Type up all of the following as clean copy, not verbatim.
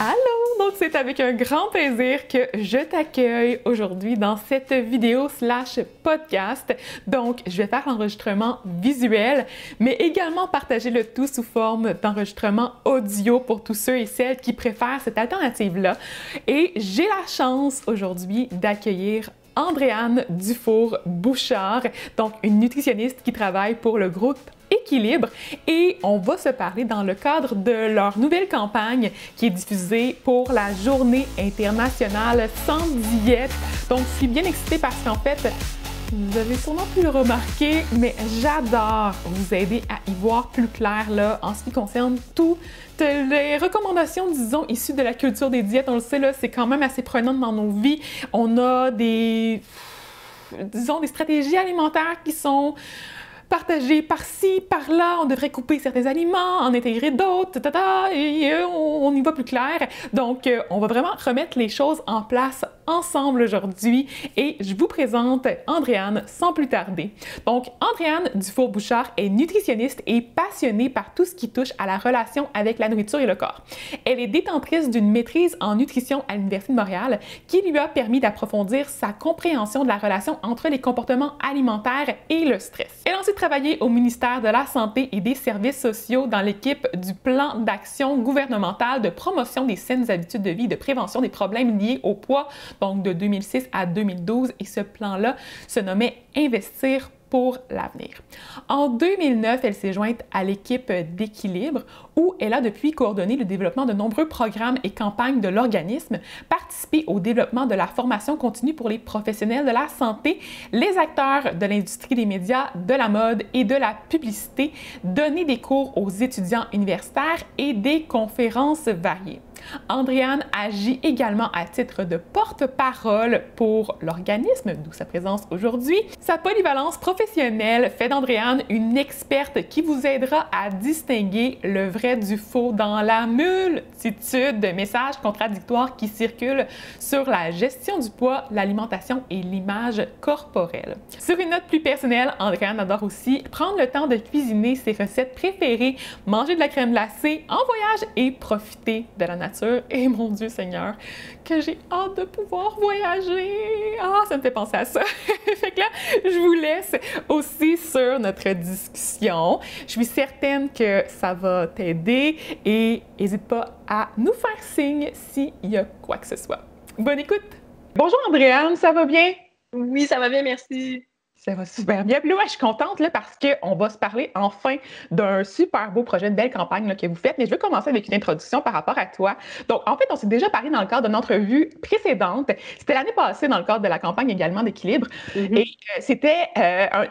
Allô! Donc, c'est avec un grand plaisir que je t'accueille aujourd'hui dans cette vidéo slash podcast. Donc, je vais faire l'enregistrement visuel, mais également partager le tout sous forme d'enregistrement audio pour tous ceux et celles qui préfèrent cette alternative-là. Et j'ai la chance aujourd'hui d'accueillir Andréane Dufour-Bouchard, donc une nutritionniste qui travaille pour le groupe Équilibre, et on va se parler dans le cadre de leur nouvelle campagne qui est diffusée pour la Journée internationale sans diète. Donc, je suis bien excitée parce qu'en fait, vous avez sûrement pu le remarquer, mais j'adore vous aider à y voir plus clair là, en ce qui concerne toutes les recommandations, disons, issues de la culture des diètes. On le sait, là, c'est quand même assez prenant dans nos vies. On a des stratégies alimentaires qui sont partagées par-ci, par-là. On devrait couper certains aliments, en intégrer d'autres, et on y va plus clair. Donc, on va vraiment remettre les choses en place ensemble aujourd'hui et je vous présente Andréane sans plus tarder. Donc, Andréane Dufour-Bouchard est nutritionniste et passionnée par tout ce qui touche à la relation avec la nourriture et le corps. Elle est détentrice d'une maîtrise en nutrition à l'Université de Montréal qui lui a permis d'approfondir sa compréhension de la relation entre les comportements alimentaires et le stress. Elle a ensuite travaillé au ministère de la Santé et des Services sociaux dans l'équipe du plan d'action gouvernemental de promotion des saines habitudes de vie et de prévention des problèmes liés au poids, donc de 2006 à 2012, et ce plan-là se nommait Investir pour l'avenir. En 2009, elle s'est jointe à l'équipe d'Équilibre, où elle a depuis coordonné le développement de nombreux programmes et campagnes de l'organisme, participé au développement de la formation continue pour les professionnels de la santé, les acteurs de l'industrie des médias, de la mode et de la publicité, donné des cours aux étudiants universitaires et des conférences variées. Andréane agit également à titre de porte-parole pour l'organisme, d'où sa présence aujourd'hui. Sa polyvalence professionnelle fait d'Andréane une experte qui vous aidera à distinguer le vrai du faux dans la multitude de messages contradictoires qui circulent sur la gestion du poids, l'alimentation et l'image corporelle. Sur une note plus personnelle, Andréane adore aussi prendre le temps de cuisiner ses recettes préférées, manger de la crème glacée en voyage et profiter de la nature. Et mon Dieu Seigneur, que j'ai hâte de pouvoir voyager! Ah, ça me fait penser à ça! Fait que là, je vous laisse aussi sur notre discussion. Je suis certaine que ça va t'aider et n'hésite pas à nous faire signe s'il y a quoi que ce soit. Bonne écoute! Bonjour Andréane, ça va bien? Oui, ça va bien, merci. Ça va super bien. Puis là, ouais, je suis contente là, parce qu'on va se parler enfin d'un super beau projet, de belle campagne là, que vous faites. Mais je veux commencer avec une introduction par rapport à toi. Donc, en fait, on s'est déjà parlé dans le cadre d'une entrevue précédente. C'était l'année passée dans le cadre de la campagne également d'Équilibre. Et c'était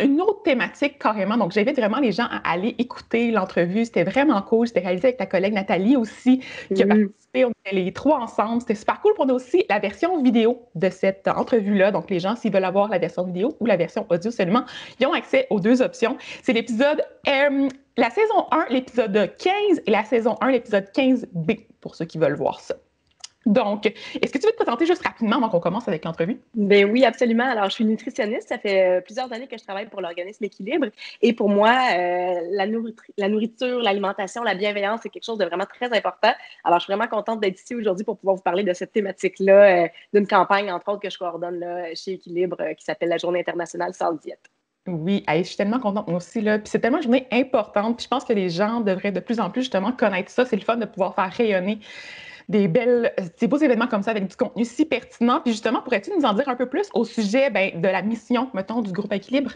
une autre thématique carrément. Donc, j'invite vraiment les gens à aller écouter l'entrevue. C'était vraiment cool. C'était réalisé avec ta collègue Nathalie aussi, qui a participé. On était les trois ensemble. C'était super cool. Puis on a aussi la version vidéo de cette entrevue-là. Donc, les gens, s'ils veulent avoir la version vidéo ou la version audio seulement, ils ont accès aux deux options. C'est l'épisode, la saison 1, l'épisode 15 et la saison 1, l'épisode 15B, pour ceux qui veulent voir ça. Donc, est-ce que tu veux te présenter juste rapidement avant qu'on commence avec l'entrevue? Ben oui, absolument. Alors, je suis nutritionniste. Ça fait plusieurs années que je travaille pour l'organisme Équilibre. Et pour moi, la nourriture, l'alimentation, la bienveillance, c'est quelque chose de vraiment très important. Alors, je suis vraiment contente d'être ici aujourd'hui pour pouvoir vous parler de cette thématique-là, d'une campagne, entre autres, que je coordonne là, chez Équilibre, qui s'appelle la Journée internationale sans diète. Oui, je suis tellement contente moi aussi, là. Puis c'est tellement une journée importante. Puis je pense que les gens devraient de plus en plus justement connaître ça. C'est le fun de pouvoir faire rayonner des beaux événements comme ça avec du contenu si pertinent. Puis justement, pourrais-tu nous en dire un peu plus au sujet de la mission, mettons, du groupe Équilibre?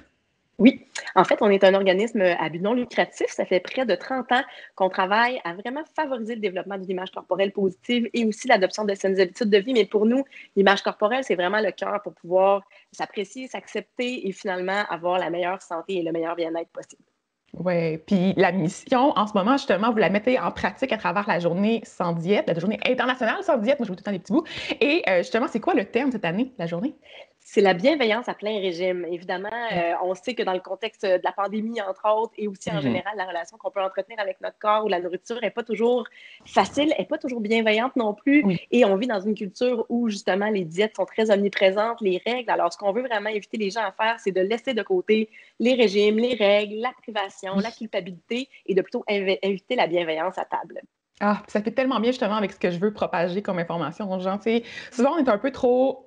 Oui, en fait, on est un organisme à but non lucratif. Ça fait près de 30 ans qu'on travaille à vraiment favoriser le développement d'une image corporelle positive et aussi l'adoption de saines habitudes de vie. Mais pour nous, l'image corporelle, c'est vraiment le cœur pour pouvoir s'apprécier, s'accepter et finalement avoir la meilleure santé et le meilleur bien-être possible. Oui, puis la mission, en ce moment, justement, vous la mettez en pratique à travers la journée sans diète, la journée internationale sans diète. Moi, je veux tout le temps des petits bouts. Et justement, c'est quoi le terme cette année, la journée? C'est la bienveillance à plein régime. Évidemment, on sait que dans le contexte de la pandémie, entre autres, et aussi en général, la relation qu'on peut entretenir avec notre corps ou la nourriture n'est pas toujours facile, n'est pas toujours bienveillante non plus. Oui. Et on vit dans une culture où, justement, les diètes sont très omniprésentes, les règles. Alors, ce qu'on veut vraiment inviter les gens à faire, c'est de laisser de côté les régimes, les règles, la privation, la culpabilité et de plutôt inviter la bienveillance à table. Ah, puis ça fait tellement bien justement avec ce que je veux propager comme information aux gens. Tu sais, souvent, on est un peu trop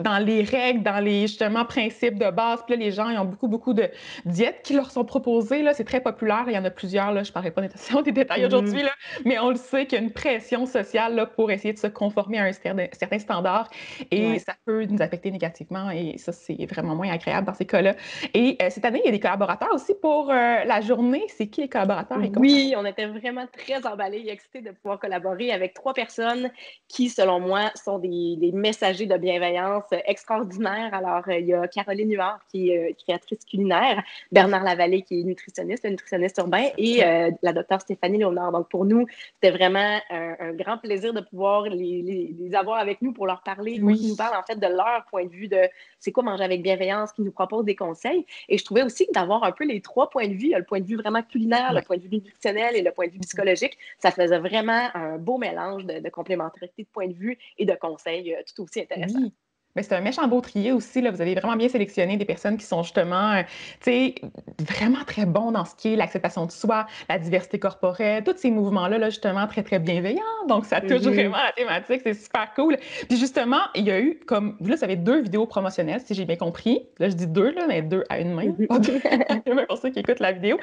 dans les règles, dans les justement principes de base. Puis là, les gens, ils ont beaucoup, beaucoup de diètes qui leur sont proposées. Là, c'est très populaire. Il y en a plusieurs. Là, je ne parlerai pas des détails Mhm. aujourd'hui, là, mais on le sait qu'il y a une pression sociale là, pour essayer de se conformer à un certain standard et Ouais. ça peut nous affecter négativement et ça, c'est vraiment moins agréable dans ces cas-là. Et cette année, il y a des collaborateurs aussi pour la journée. C'est qui les collaborateurs et comment ça Oui, on était vraiment très emballés et excités de pouvoir collaborer avec trois personnes qui, selon moi, sont des messagers de bienveillance extraordinaires. Alors, il y a Caroline Huard, qui est créatrice culinaire, Bernard Lavallée, qui est nutritionniste, le nutritionniste urbain, et fonctionne? la docteure Stéphanie Léonard. Donc, pour nous, c'était vraiment un grand plaisir de pouvoir les avoir avec nous pour leur parler, pour qu'ils nous Oui. parlent en fait de leur point de vue de c'est quoi manger avec bienveillance, qu'ils nous proposent des conseils. Et je trouvais aussi que d'avoir un peu les trois points de vue, le point de vue vraiment culinaire, le Ouais. point de vue nutritionnel et le point de vue psychologique, ça faisait vraiment un beau mélange de complémentarité de points de vue et de conseils tout aussi intéressants. Oui. Mais c'est un méchant beau trier aussi, là. Vous avez vraiment bien sélectionné des personnes qui sont justement, tu sais, vraiment très bons dans ce qui est l'acceptation de soi, la diversité corporelle, tous ces mouvements-là, là, justement, très, très bienveillants. Donc, ça touche Mm-hmm. vraiment la thématique. C'est super cool. Puis justement, il y a eu comme, là, ça fait 2 vidéos promotionnelles, si j'ai bien compris. Là, je dis 2, là, mais 2 à une main. Pas deux. Même pour ceux qui écoutent la vidéo.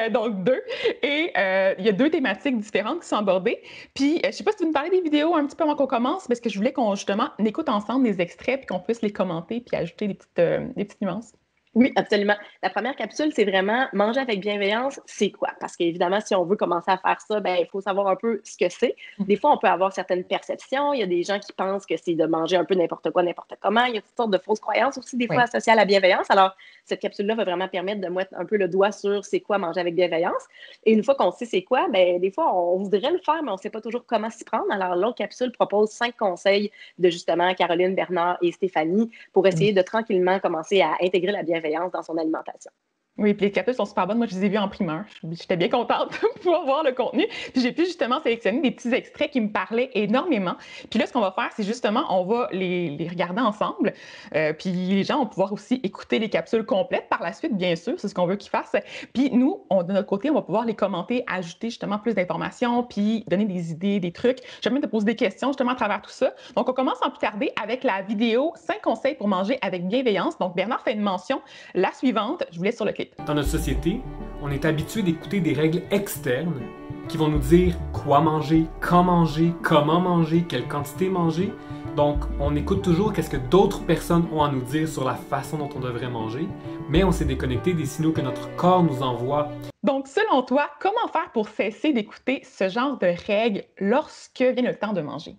Donc, 2. Et il y a 2 thématiques différentes qui sont abordées. Puis, je sais pas si tu veux me parler des vidéos un petit peu avant qu'on commence, parce que je voulais qu'on justement écoute ensemble des extraits puis qu'on puisse les commenter puis ajouter des petites nuances. Oui, absolument. La première capsule, c'est vraiment manger avec bienveillance, c'est quoi? Parce qu'évidemment, si on veut commencer à faire ça, ben, il faut savoir un peu ce que c'est. Des fois, on peut avoir certaines perceptions. Il y a des gens qui pensent que c'est de manger un peu n'importe quoi, n'importe comment. Il y a toutes sortes de fausses croyances aussi, des fois Oui. associées à la bienveillance. Alors, cette capsule-là va vraiment permettre de mettre un peu le doigt sur c'est quoi manger avec bienveillance. Et une fois qu'on sait c'est quoi, ben, des fois, on voudrait le faire, mais on ne sait pas toujours comment s'y prendre. Alors, l'autre capsule propose 5 conseils de justement Caroline, Bernard et Stéphanie pour Oui. essayer de tranquillement commencer à intégrer la bienveillance dans son alimentation. Oui, puis les capsules sont super bonnes. Moi, je les ai vues en primeur. J'étais bien contente de pouvoir voir le contenu. Puis j'ai pu justement sélectionner des petits extraits qui me parlaient énormément. Puis là, ce qu'on va faire, c'est justement, on va les regarder ensemble. Puis les gens vont pouvoir aussi écouter les capsules complètes par la suite, bien sûr. C'est ce qu'on veut qu'ils fassent. Puis nous, de notre côté, on va pouvoir les commenter, ajouter justement plus d'informations, puis donner des idées, des trucs. Je vais même te poser des questions justement à travers tout ça. Donc, on commence sans plus tarder avec la vidéo 5 conseils pour manger avec bienveillance. Donc, Bernard fait une mention, la suivante. Je vous laisse sur le clip. Dans notre société, on est habitué d'écouter des règles externes qui vont nous dire quoi manger, quand manger, comment manger, quelle quantité manger. Donc, on écoute toujours qu'est-ce que d'autres personnes ont à nous dire sur la façon dont on devrait manger, mais on s'est déconnecté des signaux que notre corps nous envoie. Donc, selon toi, comment faire pour cesser d'écouter ce genre de règles lorsque vient le temps de manger?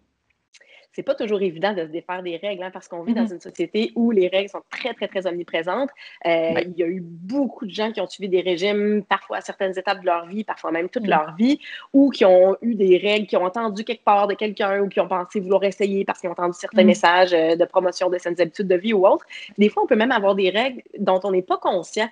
C'est pas toujours évident de se défaire des règles, hein, parce qu'on vit dans Mhm. une société où les règles sont très, très, très omniprésentes. Ouais. Il y a eu beaucoup de gens qui ont suivi des régimes, parfois à certaines étapes de leur vie, parfois même toute Mhm. leur vie, ou qui ont eu des règles, qui ont entendu quelque part de quelqu'un, ou qui ont pensé vouloir essayer parce qu'ils ont entendu certains Mhm. messages de promotion de saines habitudes de vie ou autres. Des fois, on peut même avoir des règles dont on n'est pas conscient,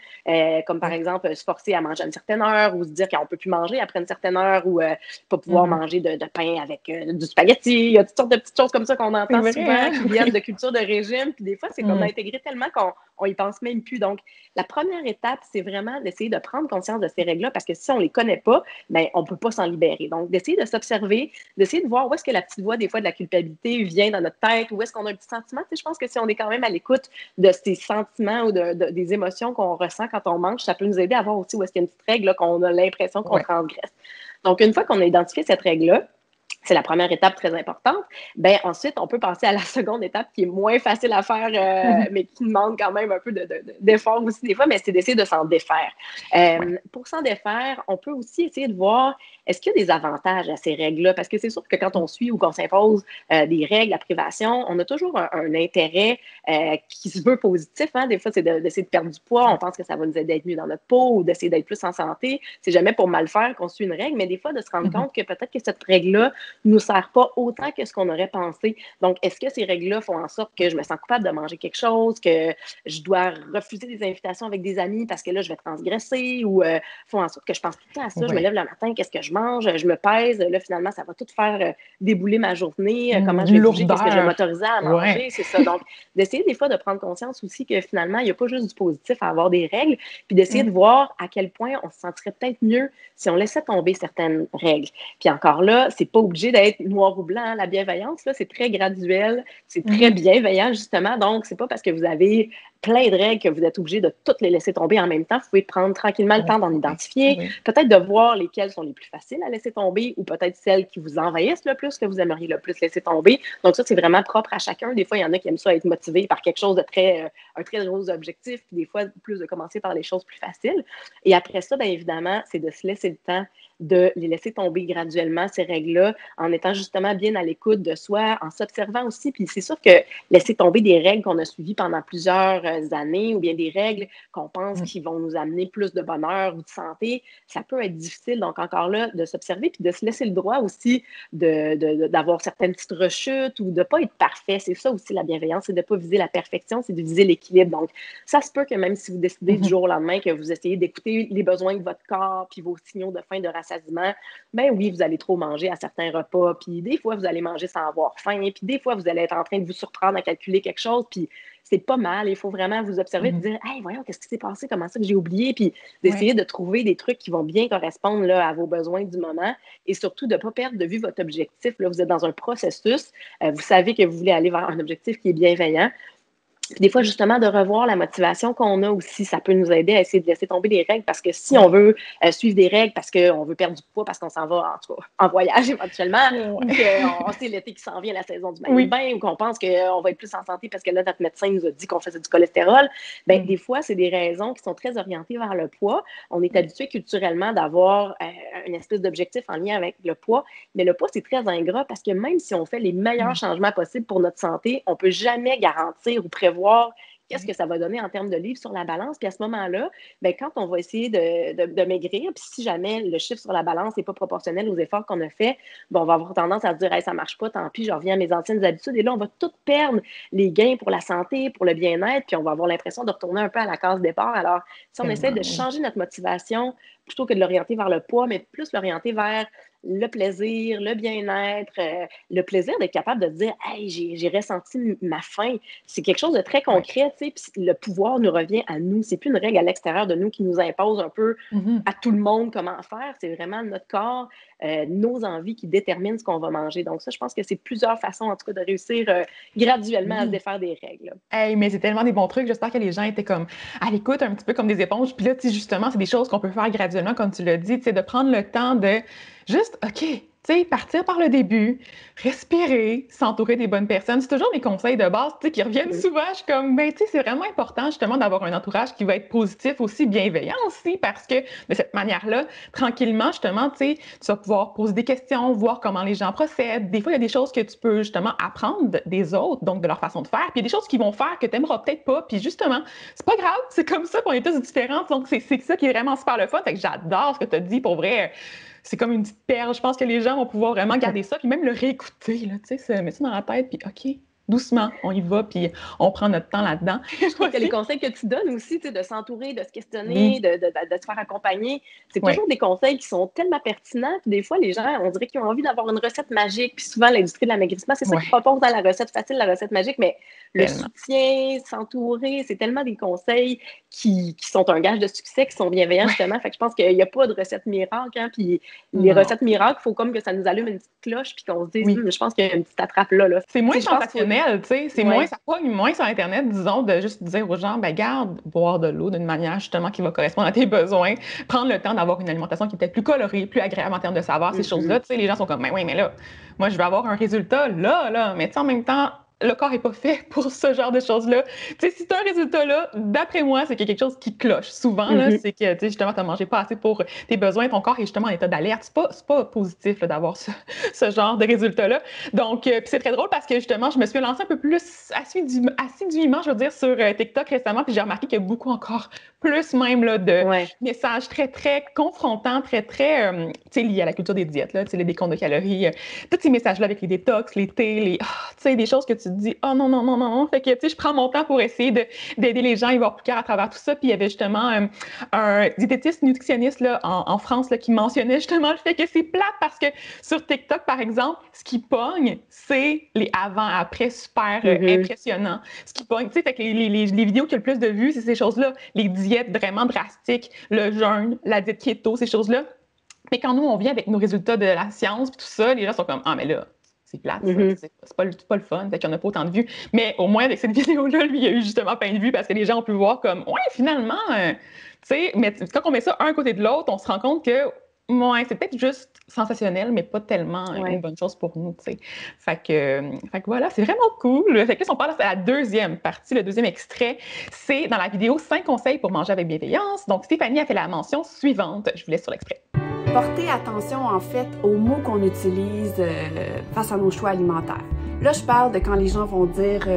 comme par Ouais. exemple se forcer à manger à une certaine heure, ou se dire qu'on ne peut plus manger après une certaine heure, ou pas pouvoir Mhm. manger de pain avec du spaghetti. Il y a toutes sortes de petites choses comme ça qu'on C'est entend vrai, souvent, hein? qui viennent Oui. de cultures de régime. Puis des fois, c'est comme Mhm. intégré tellement qu'on y pense même plus. Donc, la première étape, c'est vraiment d'essayer de prendre conscience de ces règles-là parce que si on les connaît pas, ben, on peut pas s'en libérer. Donc, d'essayer de s'observer, d'essayer de voir où est-ce que la petite voix, des fois, de la culpabilité vient dans notre tête, où est-ce qu'on a un petit sentiment. Tu sais, je pense que si on est quand même à l'écoute de ces sentiments ou des émotions qu'on ressent quand on mange, ça peut nous aider à voir aussi où est-ce qu'il y a une petite règle là, qu'on a l'impression qu'on Ouais. transgresse. Donc, une fois qu'on a identifié cette règle-là, c'est la première étape très importante. Ben, ensuite, on peut passer à la seconde étape qui est moins facile à faire, Mhm. mais qui demande quand même un peu d'effort aussi des fois, mais c'est d'essayer de s'en défaire. Ouais. Pour s'en défaire, on peut aussi essayer de voir est-ce qu'il y a des avantages à ces règles-là? Parce que c'est sûr que quand on suit ou qu'on s'impose des règles, la privation, on a toujours un intérêt qui se veut positif. Hein? Des fois, c'est d'essayer de perdre du poids. On pense que ça va nous aider à être mieux dans notre peau ou d'essayer d'être plus en santé. C'est jamais pour mal faire qu'on suit une règle, mais des fois, de se rendre Mhm. compte que peut-être que cette règle-là nous sert pas autant que ce qu'on aurait pensé. Donc, est-ce que ces règles-là font en sorte que je me sens coupable de manger quelque chose, que je dois refuser des invitations avec des amis parce que là, je vais transgresser ou font en sorte que je pense tout le temps à ça. Je me lève le matin, qu'est-ce que je mange? Je me pèse. Là, finalement, ça va tout faire débouler ma journée. Comment je vais bouger? Qu'est-ce que je vais m'autoriser à manger? C'est ça. Donc, d'essayer des fois de prendre conscience aussi que finalement, il n'y a pas juste du positif à avoir des règles, puis d'essayer de voir à quel point on se sentirait peut-être mieux si on laissait tomber certaines règles. Puis encore là, c'est pas obligé d'être noir ou blanc. Hein. La bienveillance, là, c'est très graduel, c'est très bienveillant, justement. Donc, c'est pas parce que vous avez plein de règles que vous êtes obligé de toutes les laisser tomber en même temps. Vous pouvez prendre tranquillement le temps d'en identifier, peut-être de voir lesquelles sont les plus faciles à laisser tomber ou peut-être celles qui vous envahissent le plus, que vous aimeriez le plus laisser tomber. Donc ça, c'est vraiment propre à chacun. Des fois, il y en a qui aiment ça être motivés par quelque chose de un très gros objectif, puis des fois, plus de commencer par les choses plus faciles. Et après ça, bien évidemment, c'est de se laisser le temps de les laisser tomber graduellement, ces règles-là, en étant justement bien à l'écoute de soi, en s'observant aussi. Puis c'est sûr que laisser tomber des règles qu'on a suivies pendant plusieurs années ou bien des règles qu'on pense qui vont nous amener plus de bonheur ou de santé, ça peut être difficile. Donc encore là, de s'observer puis de se laisser le droit aussi d'avoir certaines petites rechutes ou de ne pas être parfait. C'est ça aussi la bienveillance, c'est de ne pas viser la perfection, c'est de viser l'équilibre. Donc ça se peut que même si vous décidez du jour au lendemain que vous essayez d'écouter les besoins de votre corps puis vos signaux de faim, de rassasiement, ben oui, vous allez trop manger à certains repas, puis des fois, vous allez manger sans avoir faim, puis des fois, vous allez être en train de vous surprendre à calculer quelque chose, puis c'est pas mal. Il faut vraiment vous observer et dire « Hey, voyons, qu'est-ce qui s'est passé? Comment ça que j'ai oublié? » Puis d'essayer de trouver des trucs qui vont bien correspondre là, à vos besoins du moment et surtout de ne pas perdre de vue votre objectif. Là, vous êtes dans un processus. Vous savez que vous voulez aller vers un objectif qui est bienveillant. Puis des fois, justement, de revoir la motivation qu'on a aussi, ça peut nous aider à essayer de laisser tomber les règles parce que si on veut suivre des règles parce qu'on veut perdre du poids, parce qu'on s'en va, en tout cas, en voyage éventuellement, ou qu'on sait l'été qui s'en vient, la saison du maillot de bain, ou qu'on pense qu'on va être plus en santé parce que là, notre médecin nous a dit qu'on faisait du cholestérol, bien, des fois, c'est des raisons qui sont très orientées vers le poids. On est habitué culturellement d'avoir une espèce d'objectif en lien avec le poids, mais le poids, c'est très ingrat parce que même si on fait les meilleurs changements possibles pour notre santé, on ne peut jamais garantir ou prévoir qu'est-ce que ça va donner en termes de livres sur la balance. Puis à ce moment-là, bien, quand on va essayer de maigrir, puis si jamais le chiffre sur la balance n'est pas proportionnel aux efforts qu'on a fait, bien, on va avoir tendance à se dire hey, « ça ne marche pas, tant pis, je reviens à mes anciennes habitudes. » Et là, on va tout perdre les gains pour la santé, pour le bien-être, puis on va avoir l'impression de retourner un peu à la case départ. Alors, si on essaie de changer notre motivation, plutôt que de l'orienter vers le poids, mais plus l'orienter vers le plaisir, le bien-être, le plaisir d'être capable de dire « Hey, j'ai ressenti ma faim. » C'est quelque chose de très concret, tu sais, puis le pouvoir nous revient à nous. C'est plus une règle à l'extérieur de nous qui nous impose un peu à tout le monde comment faire. C'est vraiment notre corps, nos envies qui déterminent ce qu'on va manger. Donc ça, je pense que c'est plusieurs façons, en tout cas, de réussir graduellement à se défaire des règles. Hey, mais c'est tellement des bons trucs. J'espère que les gens étaient comme à l'écoute, un petit peu comme des éponges. Puis là, tu sais, justement, c'est des choses qu'on peut faire graduellement, comme tu l'as dit, tu sais, de prendre le temps de juste, OK, tu sais, partir par le début, respirer, s'entourer des bonnes personnes. C'est toujours mes conseils de base, tu sais, qui reviennent souvent. Je suis comme, ben, tu sais, c'est vraiment important, justement, d'avoir un entourage qui va être positif aussi, bienveillant aussi, parce que de cette manière-là, tranquillement, justement, tu sais, tu vas pouvoir poser des questions, voir comment les gens procèdent. Des fois, il y a des choses que tu peux, justement, apprendre des autres, donc de leur façon de faire. Puis il y a des choses qu'ils vont faire que tu n'aimeras peut-être pas. Puis justement, c'est pas grave, c'est comme ça, puis on est tous différents. Donc, c'est ça qui est vraiment super le fun. Fait que j'adore ce que tu as dit, pour vrai. C'est comme une petite perle. Je pense que les gens vont pouvoir vraiment garder ça, puis même le réécouter, là, tu sais, se mettre ça dans la tête, puis OK, doucement, on y va, puis on prend notre temps là-dedans. Je trouve que les conseils que tu donnes aussi, tu sais, de s'entourer, de se questionner, de se faire accompagner, c'est toujours des conseils qui sont tellement pertinents. Puis des fois, les gens, on dirait qu'ils ont envie d'avoir une recette magique. Puis souvent, l'industrie de l'amaigrissement, c'est ça qu'ils proposent dans la recette facile, la recette magique. Mais le soutien, s'entourer, c'est tellement des conseils qui sont un gage de succès, qui sont bienveillants, justement. Fait que je pense qu'il n'y a pas de recette miracle. Hein, puis les recettes miracles, il faut comme que ça nous allume une petite cloche, puis qu'on se dise, je pense qu'il y a une petite attrape là. C'est moins sensationnel. Tu sais, c'est moins, ça pogne moins sur Internet, disons, de juste dire aux gens, ben garde, boire de l'eau d'une manière justement qui va correspondre à tes besoins, prendre le temps d'avoir une alimentation qui est peut-être plus colorée, plus agréable en termes de saveur, ces choses-là. Tu sais, les gens sont comme, ben oui, mais là, moi, je veux avoir un résultat là, mais tu sais, en même temps, le corps n'est pas fait pour ce genre de choses-là. Tu sais, si tu as un résultat là, d'après moi, c'est qu'il y a quelque chose qui cloche. Souvent, là, c'est que, tu sais, justement, tu n'as mangé pas assez pour tes besoins, ton corps est justement en état d'alerte. C'est pas positif là, d'avoir ce genre de résultat-là. Donc, puis c'est très drôle parce que, justement, je me suis lancée un peu plus assidûment, je veux dire, sur TikTok récemment, puis j'ai remarqué qu'il y a beaucoup encore plus même là, de messages très, très confrontants, très, très, tu sais, liés à la culture des diètes, là, tu sais, les décomptes de calories, tous ces messages-là avec les détox, les thés, tu sais, des choses que tu te dis, oh non, non, non, non. Fait que, tu sais, je prends mon temps pour essayer d'aider les gens à y voir plus clair à travers tout ça. Puis il y avait justement un diététiste nutritionniste là, en France là, qui mentionnait justement le fait que c'est plate parce que sur TikTok, par exemple, ce qui pogne, c'est les avant-après super impressionnants. Ce qui pogne, tu sais, fait que les vidéos qui ont le plus de vues, c'est ces choses-là. Les diètes vraiment drastiques, le jeûne, la diète keto, ces choses-là. Mais quand nous, on vient avec nos résultats de la science puis tout ça, les gens sont comme, ah, mais là, c'est plate, c'est pas le fun, fait qu'il n'y en a pas autant de vues. Mais au moins, avec cette vidéo-là, lui, il y a eu justement plein de vues parce que les gens ont pu voir comme, ouais, finalement, tu sais, mais quand on met ça un côté de l'autre, on se rend compte que, ouais, c'est peut-être juste sensationnel, mais pas tellement une bonne chose pour nous, tu sais. Fait que voilà, c'est vraiment cool. Fait que là, si on parle de la deuxième partie, le deuxième extrait, c'est dans la vidéo 5 conseils pour manger avec bienveillance. Donc, Stéphanie a fait la mention suivante. Je vous laisse sur l'extrait. Porter attention, en fait, aux mots qu'on utilise face à nos choix alimentaires. Là, je parle de quand les gens vont dire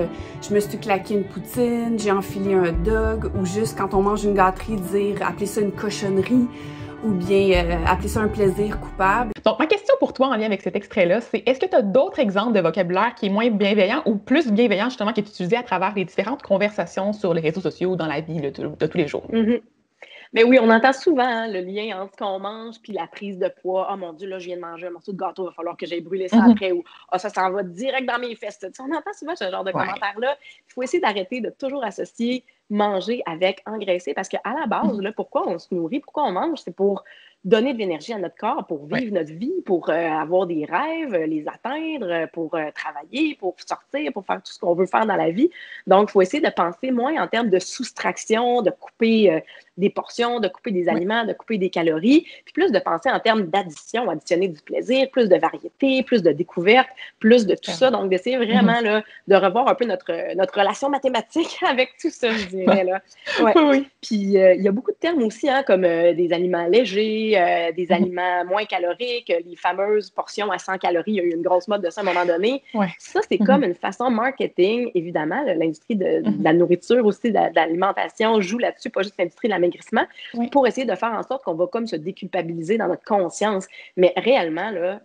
je me suis claqué une poutine, j'ai enfilé un hot dog, ou juste quand on mange une gâterie, dire appeler ça une cochonnerie, ou bien appeler ça un plaisir coupable. Donc, ma question pour toi en lien avec cet extrait-là, c'est est-ce que tu as d'autres exemples de vocabulaire qui est moins bienveillant ou plus bienveillant, justement, qui est utilisé à travers les différentes conversations sur les réseaux sociaux ou dans la vie de tous les jours? Mais oui, on entend souvent le lien entre ce qu'on mange puis la prise de poids. « Oh mon Dieu, là, je viens de manger un morceau de gâteau, il va falloir que j'aille brûler ça après. » Ou « Ah, ça s'en va direct dans mes fesses. » On entend souvent ce genre de commentaires-là. Il faut essayer d'arrêter de toujours associer manger avec engraisser parce qu'à la base, là, pourquoi on se nourrit, pourquoi on mange, c'est pour donner de l'énergie à notre corps, pour vivre notre vie, pour avoir des rêves, les atteindre, pour travailler, pour sortir, pour faire tout ce qu'on veut faire dans la vie. Donc, il faut essayer de penser moins en termes de soustraction, de couper des portions, de couper des aliments, de couper des calories, puis plus de penser en termes d'addition, additionner du plaisir, plus de variété, plus de découverte, plus de tout ça. Donc, d'essayer vraiment là, de revoir un peu notre relation mathématique avec tout ça, je dirais. Là. Puis, il y a beaucoup de termes aussi, hein, comme des aliments légers, des aliments moins caloriques, les fameuses portions à 100 calories. Il y a eu une grosse mode de ça à un moment donné. Ça, c'est comme une façon marketing, évidemment. L'industrie de la nourriture aussi, de l'alimentation joue là-dessus, pas juste l'industrie de l'amaigrissement, pour essayer de faire en sorte qu'on va comme se déculpabiliser dans notre conscience. Mais réellement, là,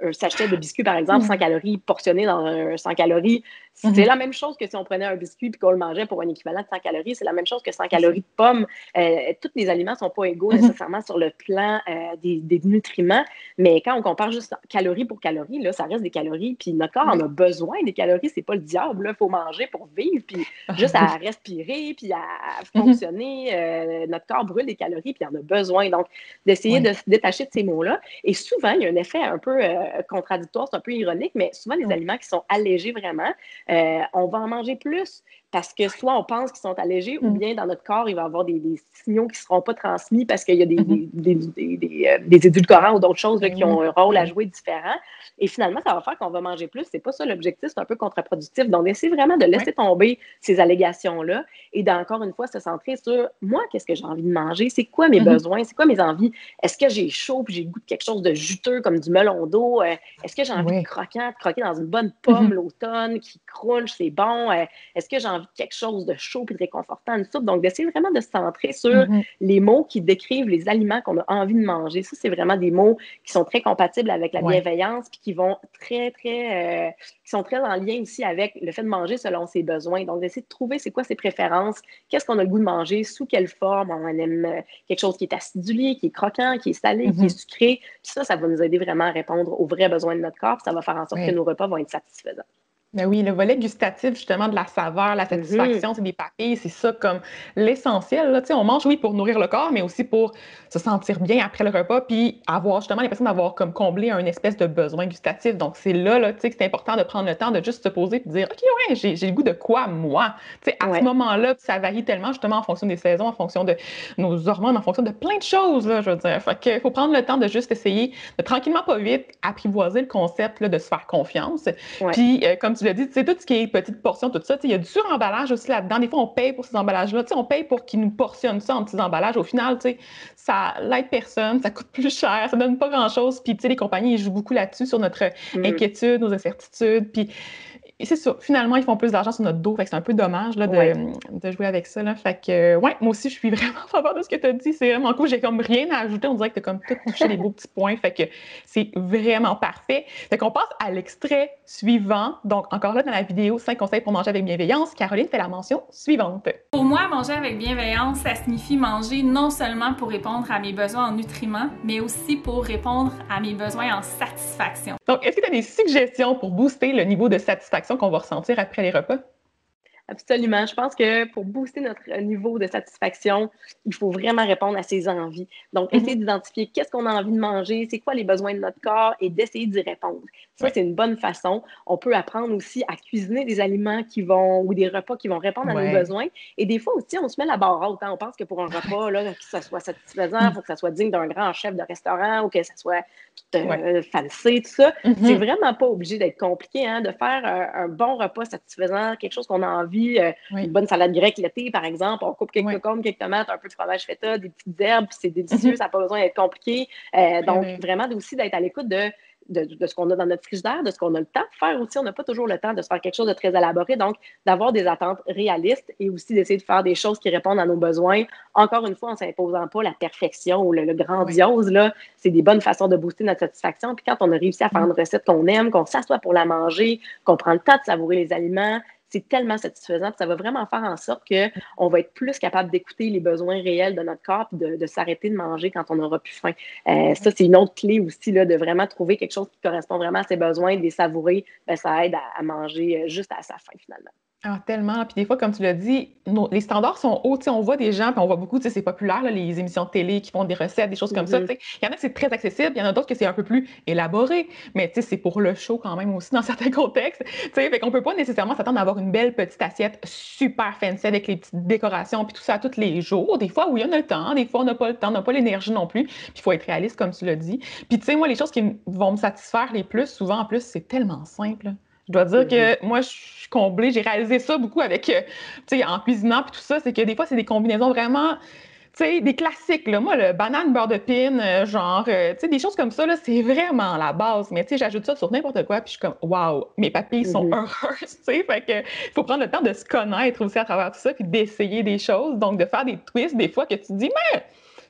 un sachet de biscuits, par exemple, 100 calories, portionné dans un 100 calories, c'est la même chose que si on prenait un biscuit et qu'on le mangeait pour un équivalent de 100 calories. C'est la même chose que 100 calories de pommes. Tous les aliments ne sont pas égaux nécessairement sur le plan des nutriments, mais quand on compare juste calories pour calories, là, ça reste des calories, puis notre corps en a besoin des calories, c'est pas le diable, il faut manger pour vivre, puis juste à respirer, puis à fonctionner, notre corps brûle des calories, puis il en a besoin, donc d'essayer de se détacher de ces mots-là, et souvent, il y a un effet un peu contradictoire, c'est un peu ironique, mais souvent, les aliments qui sont allégés vraiment, on va en manger plus, parce que soit on pense qu'ils sont allégés, ou bien dans notre corps, il va y avoir des signaux qui ne seront pas transmis parce qu'il y a des édulcorants ou d'autres choses là, qui ont un rôle à jouer différent. Et finalement, ça va faire qu'on va manger plus. C'est pas ça l'objectif, c'est un peu contre-productif. Donc, essayer vraiment de laisser tomber ces allégations-là et d'encore une fois se centrer sur moi, qu'est-ce que j'ai envie de manger? C'est quoi mes besoins? C'est quoi mes envies? Est-ce que j'ai chaud puis j'ai le goût de quelque chose de juteux comme du melon d'eau? Est-ce que j'ai envie de croquer dans une bonne pomme l'automne qui crunch, c'est bon? Est-ce que j'ai envie de quelque chose de chaud puis de réconfortant, une soupe? Donc, d'essayer vraiment de se centrer sur les mots qui décrivent les aliments qu'on a envie de manger. Ça, c'est vraiment des mots qui sont très compatibles avec la bienveillance puis qui vont qui sont très en lien aussi avec le fait de manger selon ses besoins. Donc, d'essayer de trouver c'est quoi ses préférences, qu'est-ce qu'on a le goût de manger, sous quelle forme. On aime quelque chose qui est acidulé, qui est croquant, qui est salé, qui est sucré. Puis ça va nous aider vraiment à répondre aux vrais besoins de notre corps. Puis ça va faire en sorte que nos repas vont être satisfaisants. Ben oui, le volet gustatif, justement, de la saveur, la satisfaction, c'est des papilles, c'est ça comme l'essentiel. Là. Tu sais, on mange, oui, pour nourrir le corps, mais aussi pour se sentir bien après le repas, puis avoir justement l'impression d'avoir comme comblé un espèce de besoin gustatif. Donc, c'est là tu sais, que c'est important de prendre le temps de juste se poser et de dire, OK, ouais, j'ai le goût de quoi, moi? Tu sais, à ce moment-là, ça varie tellement, justement, en fonction des saisons, en fonction de nos hormones, en fonction de plein de choses, là, je veux dire. Fait qu'il faut prendre le temps de juste essayer de tranquillement, pas vite, apprivoiser le concept là, de se faire confiance. Puis, comme tu l'as dit, tu sais, tout ce qui est petite portion, tout ça, tu sais, il y a du suremballage aussi là-dedans. Des fois, on paye pour ces emballages-là. Tu sais, on paye pour qu'ils nous portionnent ça en petits emballages. Au final, tu sais, ça l'aide personne, ça coûte plus cher, ça donne pas grand-chose. Puis, tu sais, les compagnies, ils jouent beaucoup là-dessus sur notre inquiétude, nos incertitudes. Puis, et c'est ça. Finalement, ils font plus d'argent sur notre dos. Fait que c'est un peu dommage là, de jouer avec ça. Là. Fait que, ouais, moi aussi, je suis vraiment en faveur de ce que tu as dit. C'est vraiment cool. J'ai comme rien à ajouter. On dirait que tu as comme tout touché les beaux petits points. Fait que c'est vraiment parfait. Fait qu'on passe à l'extrait suivant. Donc, encore là, dans la vidéo 5 conseils pour manger avec bienveillance, Caroline fait la mention suivante. Pour moi, manger avec bienveillance, ça signifie manger non seulement pour répondre à mes besoins en nutriments, mais aussi pour répondre à mes besoins en satisfaction. Donc, est-ce que tu as des suggestions pour booster le niveau de satisfaction qu'on va ressentir après les repas? Absolument. Je pense que pour booster notre niveau de satisfaction, il faut vraiment répondre à ses envies. Donc, essayer d'identifier qu'est-ce qu'on a envie de manger, c'est quoi les besoins de notre corps et d'essayer d'y répondre. Ça, c'est une bonne façon. On peut apprendre aussi à cuisiner des aliments ou des repas qui vont répondre à nos besoins. Et des fois aussi, on se met la barre haute. On pense que pour un repas, là, que ça soit satisfaisant, il faut que ça soit digne d'un grand chef de restaurant ou que ça soit fancy, tout ça. C'est vraiment pas obligé d'être compliqué, hein, de faire un bon repas satisfaisant, quelque chose qu'on a envie. Une bonne salade grecque l'été, par exemple. On coupe quelques cocombes, quelques tomates, un peu de fromage feta, des petites herbes, puis c'est délicieux, ça n'a pas besoin d'être compliqué. Donc, vraiment aussi d'être à l'écoute de ce qu'on a dans notre frigidaire, de ce qu'on a le temps de faire aussi. On n'a pas toujours le temps de se faire quelque chose de très élaboré. Donc, d'avoir des attentes réalistes et aussi d'essayer de faire des choses qui répondent à nos besoins. Encore une fois, en ne s'imposant pas la perfection ou le grandiose. Là, c'est des bonnes façons de booster notre satisfaction. Puis quand on a réussi à faire une recette qu'on aime, qu'on s'assoit pour la manger, qu'on prend le temps de savourer les aliments, c'est tellement satisfaisant. Puis ça va vraiment faire en sorte qu'on va être plus capable d'écouter les besoins réels de notre corps et de s'arrêter de manger quand on n'aura plus faim. Ça, c'est une autre clé aussi, là, de vraiment trouver quelque chose qui correspond vraiment à ses besoins, de les savourer. Ça aide à manger juste à sa faim, finalement. Ah, tellement. Puis des fois, comme tu l'as dit, les standards sont hauts. On voit des gens, puis on voit beaucoup, c'est populaire, là, les émissions de télé qui font des recettes, des choses comme ça. Il y en a que c'est très accessible, il y en a d'autres que c'est un peu plus élaboré. Mais c'est pour le show quand même aussi dans certains contextes. Fait qu'on peut pas nécessairement s'attendre à avoir une belle petite assiette super fancy avec les petites décorations puis tout ça tous les jours. Des fois, oui, on a le temps. Des fois, on n'a pas le temps, on n'a pas l'énergie non plus. Puis il faut être réaliste, comme tu l'as dit. Puis tu sais, moi, les choses qui vont me satisfaire les plus, souvent, en plus, c'est tellement simple. Je dois dire que moi, je suis comblée. J'ai réalisé ça beaucoup avec, tu sais, en cuisinant puis tout ça. C'est que des fois, c'est des combinaisons vraiment, tu sais, des classiques. Là. Moi, le banane beurre de pin, genre, tu sais, des choses comme ça, là, c'est vraiment la base. Mais tu sais, j'ajoute ça sur n'importe quoi puis je suis comme, waouh, mes papilles sont heureuses, tu sais. Fait que faut prendre le temps de se connaître aussi à travers tout ça puis d'essayer des choses. Donc, de faire des twists des fois que tu te dis, mais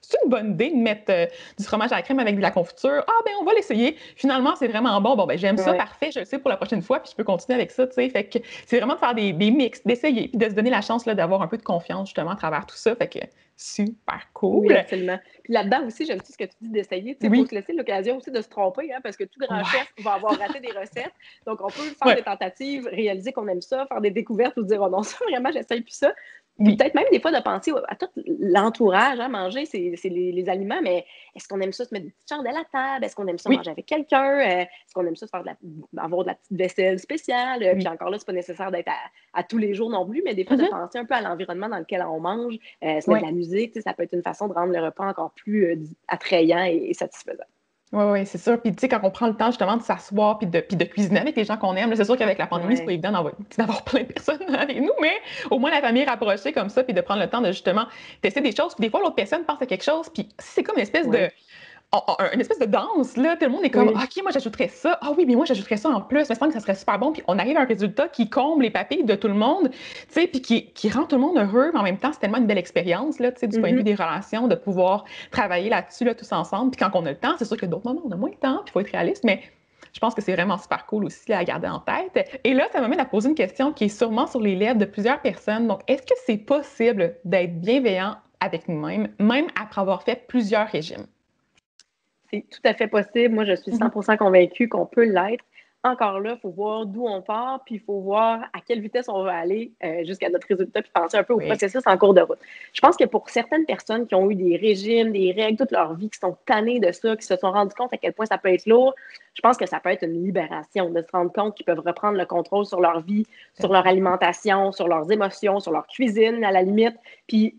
c'est une bonne idée de mettre du fromage à la crème avec de la confiture. Ah, ben on va l'essayer. Finalement, c'est vraiment bon. Bon, ben j'aime ça, parfait, je le sais pour la prochaine fois, puis je peux continuer avec ça, tu sais. Fait que c'est vraiment de faire des mix, d'essayer, puis de se donner la chance là, d'avoir un peu de confiance, justement, à travers tout ça. Fait que super cool. Oui, absolument. Puis là-dedans aussi, j'aime tout ce que tu dis d'essayer. Il faut se laisser l'occasion aussi de se tromper, hein, parce que tout grand chef va avoir raté des recettes. Donc, on peut faire des tentatives, réaliser qu'on aime ça, faire des découvertes ou dire, oh non, ça, vraiment, j'essaye plus ça. Puis peut-être même des fois de penser à tout l'entourage, hein, manger, c'est les aliments, mais est-ce qu'on aime ça se mettre des petites chandelles à la table? Est-ce qu'on aime ça manger avec quelqu'un? Est-ce qu'on aime ça se faire avoir de la petite vaisselle spéciale? Puis encore là, c'est pas nécessaire d'être à tous les jours non plus, mais des fois de penser un peu à l'environnement dans lequel on mange, se mettre de la musique, ça peut être une façon de rendre le repas encore plus attrayant et satisfaisant. Oui, c'est sûr. Puis, tu sais, quand on prend le temps, justement, de s'asseoir puis de cuisiner avec les gens qu'on aime, c'est sûr qu'avec la pandémie, c'est pas évident d'avoir plein de personnes avec nous, mais au moins la famille rapprochée comme ça, puis de prendre le temps de, justement, tester des choses. Puis des fois, l'autre personne pense à quelque chose, puis c'est comme une espèce de danse, là. Tout le monde est comme, OK, moi, j'ajouterais ça. Ah oui, mais moi, j'ajouterais ça en plus. Mais je pense que ça serait super bon. Puis on arrive à un résultat qui comble les papilles de tout le monde, tu sais, puis qui rend tout le monde heureux. Mais en même temps, c'est tellement une belle expérience, là, tu sais, du point de vue des relations, de pouvoir travailler là-dessus, là, tous ensemble. Puis quand on a le temps, c'est sûr que d'autres moments, on a moins de temps, puis il faut être réaliste, mais je pense que c'est vraiment super cool aussi là, à garder en tête. Et là, ça m'amène à poser une question qui est sûrement sur les lèvres de plusieurs personnes. Donc, est-ce que c'est possible d'être bienveillant avec nous-mêmes, même après avoir fait plusieurs régimes? C'est tout à fait possible. Moi, je suis 100% convaincue qu'on peut l'être. Encore là, il faut voir d'où on part, puis il faut voir à quelle vitesse on va aller jusqu'à notre résultat, puis penser un peu au processus en cours de route. Je pense que pour certaines personnes qui ont eu des régimes, des règles toute leur vie, qui sont tannées de ça, qui se sont rendues compte à quel point ça peut être lourd, je pense que ça peut être une libération de se rendre compte qu'ils peuvent reprendre le contrôle sur leur vie, sur leur alimentation, sur leurs émotions, sur leur cuisine à la limite, puis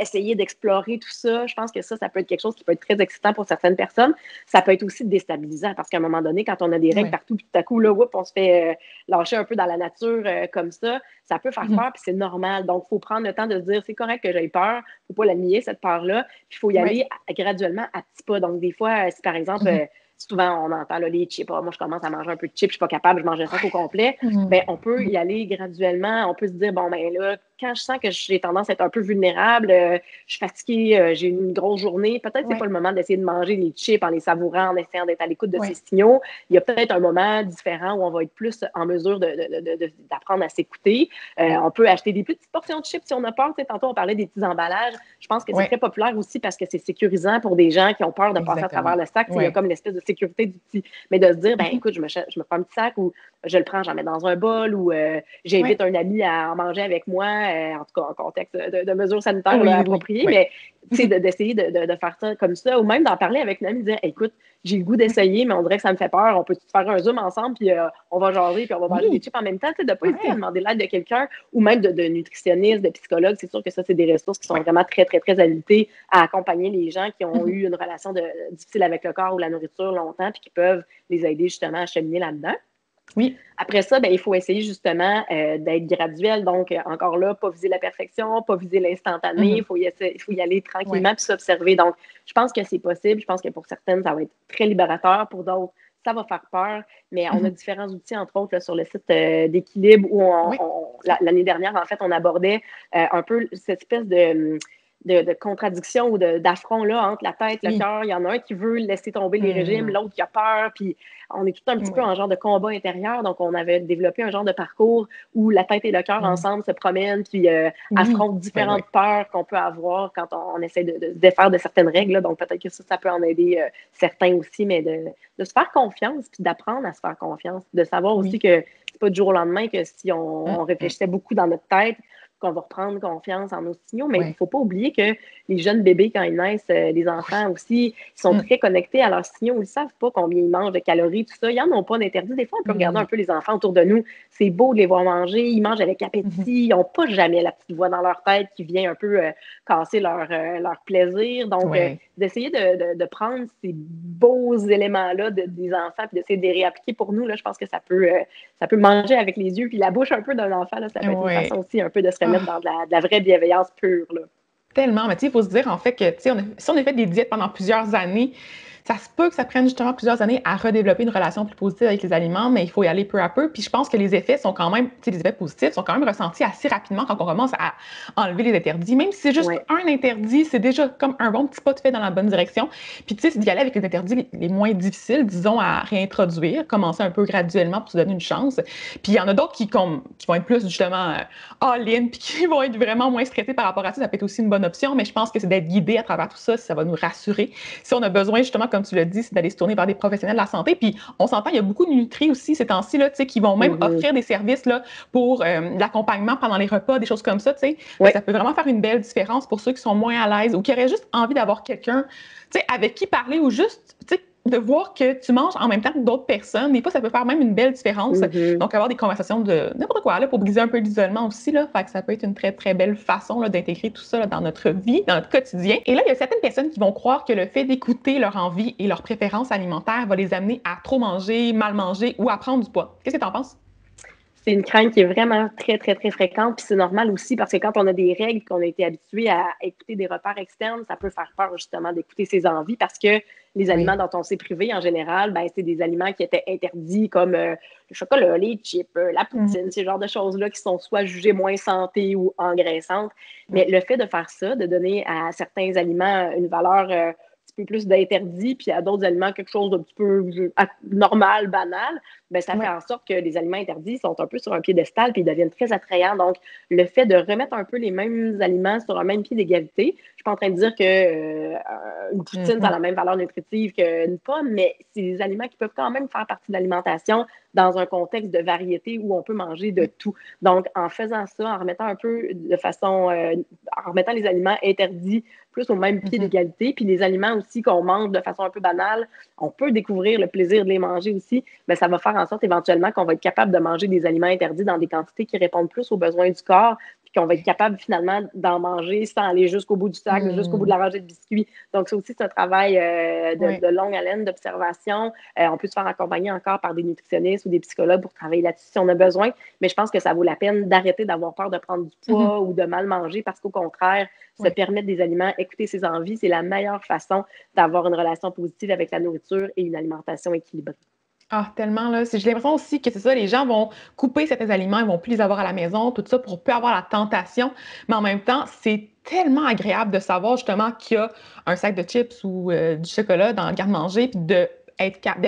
essayer d'explorer tout ça. Je pense que ça peut être quelque chose qui peut être très excitant pour certaines personnes. Ça peut être aussi déstabilisant parce qu'à un moment donné, quand on a des règles partout, puis tout à coup, là, on se fait lâcher un peu dans la nature comme ça peut faire peur, puis c'est normal. Donc, il faut prendre le temps de se dire, c'est correct que j'aie peur, il ne faut pas la nier, cette peur-là, puis il faut y aller graduellement à petits pas. Donc, des fois, si par exemple, souvent, on entend là, les chips. Moi, je commence à manger un peu de chips, je ne suis pas capable, je mange un sac au complet. Ben, on peut y aller graduellement. On peut se dire, bon, ben là, quand je sens que j'ai tendance à être un peu vulnérable, je suis fatiguée, j'ai une grosse journée, peut-être que c'est pas le moment d'essayer de manger les chips en les savourant, en essayant d'être à l'écoute de ces signaux. Il y a peut-être un moment différent où on va être plus en mesure d'apprendre à s'écouter. On peut acheter des petites portions de chips si on a peur. Tu sais, tantôt, on parlait des petits emballages. Je pense que c'est très populaire aussi parce que c'est sécurisant pour des gens qui ont peur de passer à travers le sac. Il y a comme l'espèce de sécurité du petit. Mais de se dire, ben écoute, je me prends un petit sac ou je le prends, j'en mets dans un bol ou j'invite un ami à en manger avec moi, en tout cas en contexte de mesures sanitaires appropriées, mais d'essayer de faire ça comme ça ou même d'en parler avec une amie, de dire, écoute, j'ai le goût d'essayer, mais on dirait que ça me fait peur. On peut faire un zoom ensemble, puis on va jaser, puis on va manger des chips en même temps. De ne pas hésiter à demander l'aide de quelqu'un ou même de nutritionnistes, de psychologues. C'est sûr que ça, c'est des ressources qui sont vraiment très, très, très habilitées à accompagner les gens qui ont eu une relation difficile avec le corps ou la nourriture longtemps, puis qui peuvent les aider justement à cheminer là-dedans. Oui. Après ça, il faut essayer justement d'être graduel. Donc, encore là, pas viser la perfection, pas viser l'instantané. Il faut y aller tranquillement puis s'observer. Donc, je pense que c'est possible. Je pense que pour certaines, ça va être très libérateur. Pour d'autres, ça va faire peur. Mais on a différents outils, entre autres, là, sur le site d'Équilibre où l'année dernière, en fait, on abordait un peu cette espèce de contradiction ou d'affront là, entre la tête, le cœur. Il y en a un qui veut laisser tomber les régimes, l'autre qui a peur. Puis on est tout un petit peu en genre de combat intérieur. Donc, on avait développé un genre de parcours où la tête et le cœur ensemble se promènent puis affrontent différentes peurs qu'on peut avoir quand on essaie de se défaire de certaines règles. Là. Donc, peut-être que ça peut en aider certains aussi, mais de se faire confiance puis d'apprendre à se faire confiance. De savoir aussi que c'est pas du jour au lendemain que si on réfléchissait beaucoup dans notre tête, qu'on va reprendre confiance en nos signaux. Mais il ne faut pas oublier que les jeunes bébés, quand ils naissent, les enfants aussi, ils sont très connectés à leurs signaux. Ils ne savent pas combien ils mangent de calories, tout ça. Ils n'en ont pas d'interdit. Des fois, on peut regarder un peu les enfants autour de nous. C'est beau de les voir manger. Ils mangent avec appétit. Ils n'ont pas jamais la petite voix dans leur tête qui vient un peu casser leur plaisir. Donc, d'essayer de prendre ces beaux éléments-là des enfants et d'essayer de les réappliquer pour nous, là, je pense que ça peut manger avec les yeux. Puis la bouche un peu d'un enfant, là, ça peut être une façon aussi un peu de se remettre dans de la vraie bienveillance pure. Là. Tellement, mais tu sais, il faut se dire en fait que si on a fait des diètes pendant plusieurs années, ça se peut que ça prenne justement plusieurs années à redévelopper une relation plus positive avec les aliments, mais il faut y aller peu à peu. Puis je pense que les effets sont quand même, tu sais, les effets positifs sont quand même ressentis assez rapidement quand on commence à enlever les interdits. Même si c'est juste un interdit, c'est déjà comme un bon petit pas de fait dans la bonne direction. Puis tu sais, c'est d'y aller avec les interdits les moins difficiles, disons, à réintroduire, commencer un peu graduellement pour se donner une chance. Puis il y en a d'autres qui vont être plus justement all-in, puis qui vont être vraiment moins stressés par rapport à ça. Ça peut être aussi une bonne option, mais je pense que c'est d'être guidé à travers tout ça, ça va nous rassurer. Si on a besoin justement, comme tu l'as dit, c'est d'aller se tourner vers des professionnels de la santé. Puis on s'entend, il y a beaucoup de nutris aussi ces temps-ci là, qui vont même offrir des services là, pour l'accompagnement pendant les repas, des choses comme ça. Ça peut vraiment faire une belle différence pour ceux qui sont moins à l'aise ou qui auraient juste envie d'avoir quelqu'un avec qui parler ou juste de voir que tu manges en même temps que d'autres personnes. Des fois, ça peut faire même une belle différence. Donc, avoir des conversations de n'importe quoi là, pour briser un peu l'isolement aussi. Là. Fait que ça peut être une très, très belle façon là, d'intégrer tout ça là, dans notre vie, dans notre quotidien. Et là, il y a certaines personnes qui vont croire que le fait d'écouter leur envie et leurs préférences alimentaires va les amener à trop manger, mal manger ou à prendre du poids. Qu'est-ce que tu en penses? C'est une crainte qui est vraiment très, très, très fréquente. Puis c'est normal aussi parce que quand on a des règles, qu'on a été habitué à écouter des repères externes, ça peut faire peur justement d'écouter ses envies parce que les aliments dont on s'est privé en général, c'est des aliments qui étaient interdits comme le chocolat, les chips, la poutine, ces genres de choses-là qui sont soit jugées moins santé ou engraissantes. Mais le fait de faire ça, de donner à certains aliments une valeur peu plus d'interdits, puis à d'autres aliments, quelque chose d'un petit peu normal, banal, ça fait en sorte que les aliments interdits sont un peu sur un piédestal, puis ils deviennent très attrayants. Donc, le fait de remettre un peu les mêmes aliments sur un même pied d'égalité, je suis pas en train de dire que une poutine a la même valeur nutritive qu'une pomme, mais c'est des aliments qui peuvent quand même faire partie de l'alimentation dans un contexte de variété où on peut manger de tout. Donc, en faisant ça, en remettant un peu de façon, en remettant les aliments interdits plus au même pied d'égalité, puis les aliments aussi qu'on mange de façon un peu banale, on peut découvrir le plaisir de les manger aussi, mais ça va faire en sorte éventuellement qu'on va être capable de manger des aliments interdits dans des quantités qui répondent plus aux besoins du corps, puis qu'on va être capable finalement d'en manger sans aller jusqu'au bout du sac, jusqu'au bout de la rangée de biscuits. Donc ça aussi, c'est un travail de longue haleine, d'observation. On peut se faire accompagner encore par des nutritionnistes ou des psychologues pour travailler là-dessus si on a besoin, mais je pense que ça vaut la peine d'arrêter d'avoir peur de prendre du poids ou de mal manger parce qu'au contraire, se permettre des aliments, écouter ses envies, c'est la meilleure façon d'avoir une relation positive avec la nourriture et une alimentation équilibrée. Ah, tellement, là. J'ai l'impression aussi que c'est ça, les gens vont couper certains aliments, ils vont plus les avoir à la maison, tout ça, pour plus avoir la tentation. Mais en même temps, c'est tellement agréable de savoir justement qu'il y a un sac de chips ou du chocolat dans le garde-manger, puis d'être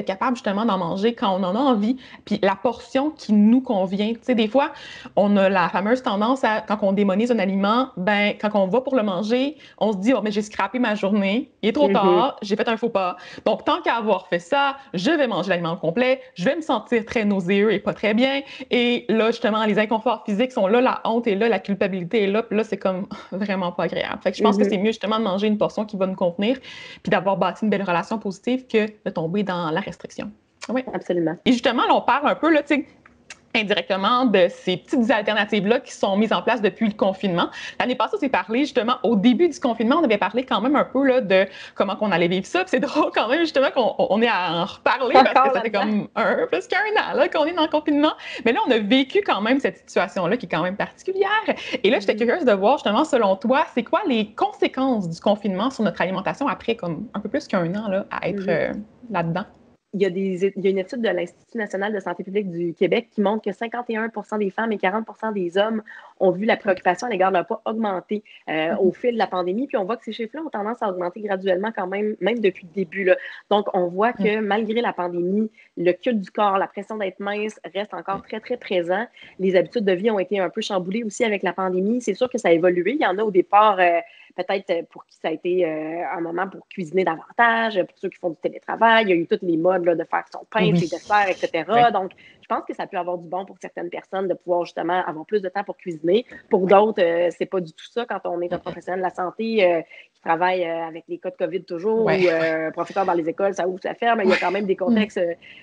capable justement d'en manger quand on en a envie, puis la portion qui nous convient. Tu sais, des fois, on a la fameuse tendance à, quand on démonise un aliment, ben, quand on va pour le manger, on se dit, oh, mais j'ai scrappé ma journée, il est trop tard, j'ai fait un faux pas. Donc, tant qu'à avoir fait ça, je vais manger l'aliment complet, je vais me sentir très nauséeux et pas très bien. Et là, justement, les inconforts physiques sont là, la honte est là, la culpabilité est là, puis là, c'est comme vraiment pas agréable. Fait que je pense que c'est mieux justement de manger une portion qui va nous convenir, puis d'avoir bâti une belle relation positive que de tomber dans la restriction. Oui, absolument. Et justement, là, on parle un peu, là, tu sais, indirectement de ces petites alternatives-là qui sont mises en place depuis le confinement. L'année passée, on s'est parlé justement, au début du confinement, on avait parlé quand même un peu là, de comment on allait vivre ça. Puis c'est drôle quand même justement qu'on ait à en reparler parce que ça fait comme plus qu'un an là, qu'on est dans le confinement. Mais là, on a vécu quand même cette situation-là qui est quand même particulière. Et là, j'étais curieuse de voir justement, selon toi, c'est quoi les conséquences du confinement sur notre alimentation après comme un peu plus qu'un an là, à être là-dedans? Il y a une étude de l'Institut national de santé publique du Québec qui montre que 51% des femmes et 40% des hommes ont vu la préoccupation à l'égard de leur poids augmenter au fil de la pandémie. Puis on voit que ces chiffres-là ont tendance à augmenter graduellement quand même depuis le début, là. Donc, on voit que malgré la pandémie, le culte du corps, la pression d'être mince reste encore très, très présent. Les habitudes de vie ont été un peu chamboulées aussi avec la pandémie. C'est sûr que ça a évolué. Il y en a au départ... peut-être pour qui ça a été un moment pour cuisiner davantage, pour ceux qui font du télétravail. Il y a eu toutes les modes là, de faire son pain, ses desserts, etc. Donc, je pense que ça peut avoir du bon pour certaines personnes de pouvoir justement avoir plus de temps pour cuisiner. Pour d'autres, c'est pas du tout ça quand on est un professionnel de la santé qui travaille avec les cas de COVID toujours ou professeur dans les écoles, ça ouvre, ça ferme. Il y a quand même des contextes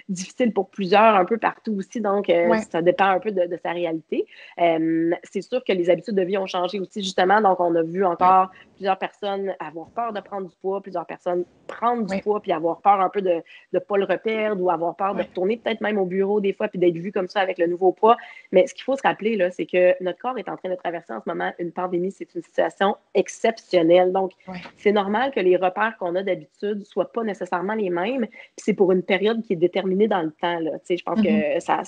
difficiles pour plusieurs un peu partout aussi. Donc, ça dépend un peu de sa réalité. C'est sûr que les habitudes de vie ont changé aussi justement. Donc, on a vu encore plusieurs personnes avoir peur de prendre du poids, plusieurs personnes prendre du poids puis avoir peur un peu de ne pas le reperdre ou avoir peur de retourner peut-être même au bureau des fois puis d'être vu comme ça avec le nouveau poids. Mais ce qu'il faut se rappeler, là, c'est que notre corps est en train de traverser en ce moment une pandémie. C'est une situation exceptionnelle. Donc, c'est normal que les repères qu'on a d'habitude ne soient pas nécessairement les mêmes. Puis c'est pour une période qui est déterminée dans le temps. Là. Je pense que ça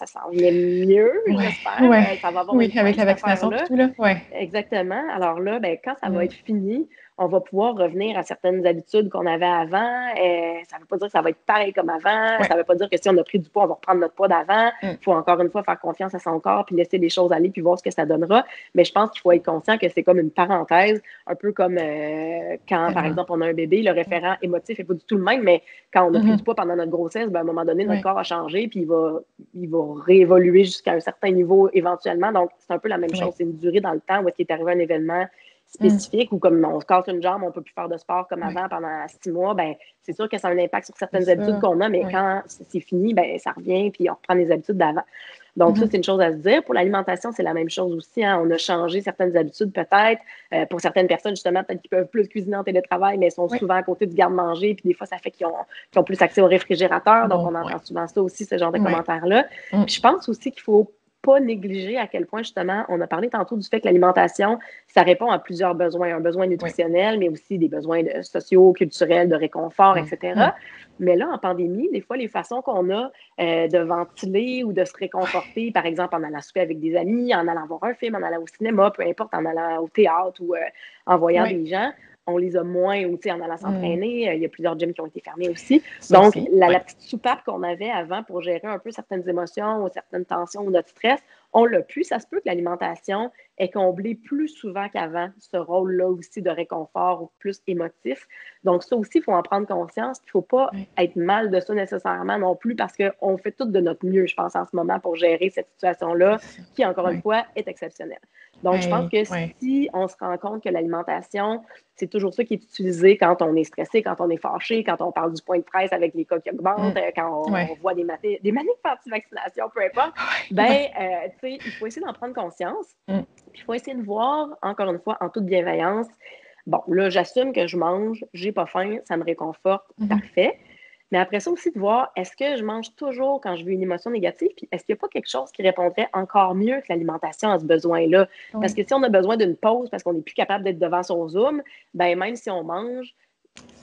s'en vient mieux, j'espère. Ça va avoir avec la vaccination et tout, là. Exactement. Alors là, ben, quand ça va être fini, on va pouvoir revenir à certaines habitudes qu'on avait avant. Ça ne veut pas dire que ça va être pareil comme avant. Ça ne veut pas dire que si on a pris du poids, on va reprendre notre poids d'avant. Il faut encore une fois faire confiance à son corps puis laisser les choses aller puis voir ce que ça donnera. Mais je pense qu'il faut être conscient que c'est comme une parenthèse, un peu comme quand, par exemple, on a un bébé, le référent émotif n'est pas du tout le même, mais quand on a pris du poids pendant notre grossesse, ben, à un moment donné, notre corps a changé puis il va réévoluer jusqu'à un certain niveau éventuellement. Donc, c'est un peu la même chose. C'est une durée dans le temps où est-ce qu'il est arrivé un événement spécifique ou comme on se casse une jambe, on ne peut plus faire de sport comme avant pendant 6 mois, ben, c'est sûr que ça a un impact sur certaines habitudes qu'on a, mais quand c'est fini, ben, ça revient puis on reprend les habitudes d'avant. Donc, ça, c'est une chose à se dire. Pour l'alimentation, c'est la même chose aussi. Hein. On a changé certaines habitudes peut-être. Pour certaines personnes, justement, peut-être qu'ils peuvent plus cuisiner en télétravail, mais ils sont souvent à côté du garde-manger, puis des fois, ça fait qu'ils ont plus accès au réfrigérateur. Donc, on entend souvent ça aussi, ce genre de commentaires-là. Puis je pense aussi qu'il faut pas négliger à quel point, justement, on a parlé tantôt du fait que l'alimentation, ça répond à plusieurs besoins. Un besoin nutritionnel, mais aussi des besoins sociaux, culturels, de réconfort, etc. Mais là, en pandémie, des fois, les façons qu'on a de ventiler ou de se réconforter, par exemple, en allant souper avec des amis, en allant voir un film, en allant au cinéma, peu importe, en allant au théâtre ou en voyant des gens, on les a moins, ou en allant s'entraîner. Il y a plusieurs gyms qui ont été fermés aussi. Ça Donc, aussi, la petite soupape qu'on avait avant pour gérer un peu certaines émotions ou certaines tensions ou notre stress, on l'a plus. Ça se peut que l'alimentation ait comblé plus souvent qu'avant ce rôle-là aussi de réconfort ou plus émotif. Donc, ça aussi, il faut en prendre conscience. Il ne faut pas être mal de ça nécessairement non plus parce qu'on fait tout de notre mieux, je pense, en ce moment pour gérer cette situation-là qui, encore une fois, est exceptionnelle. Donc, je pense que si on se rend compte que l'alimentation, c'est toujours ça qui est utilisé quand on est stressé, quand on est fâché, quand on parle du point de presse avec les cas qui augmentent, quand on voit des manifs anti-vaccination, peu importe, il faut essayer d'en prendre conscience. Puis il faut essayer de voir, encore une fois, en toute bienveillance, bon, là, j'assume que je mange, j'ai pas faim, ça me réconforte, parfait. Mais après ça aussi, de voir, est-ce que je mange toujours quand je vis une émotion négative? Puis est-ce qu'il n'y a pas quelque chose qui répondrait encore mieux que l'alimentation à ce besoin-là? Parce que si on a besoin d'une pause parce qu'on n'est plus capable d'être devant son Zoom, ben même si on mange,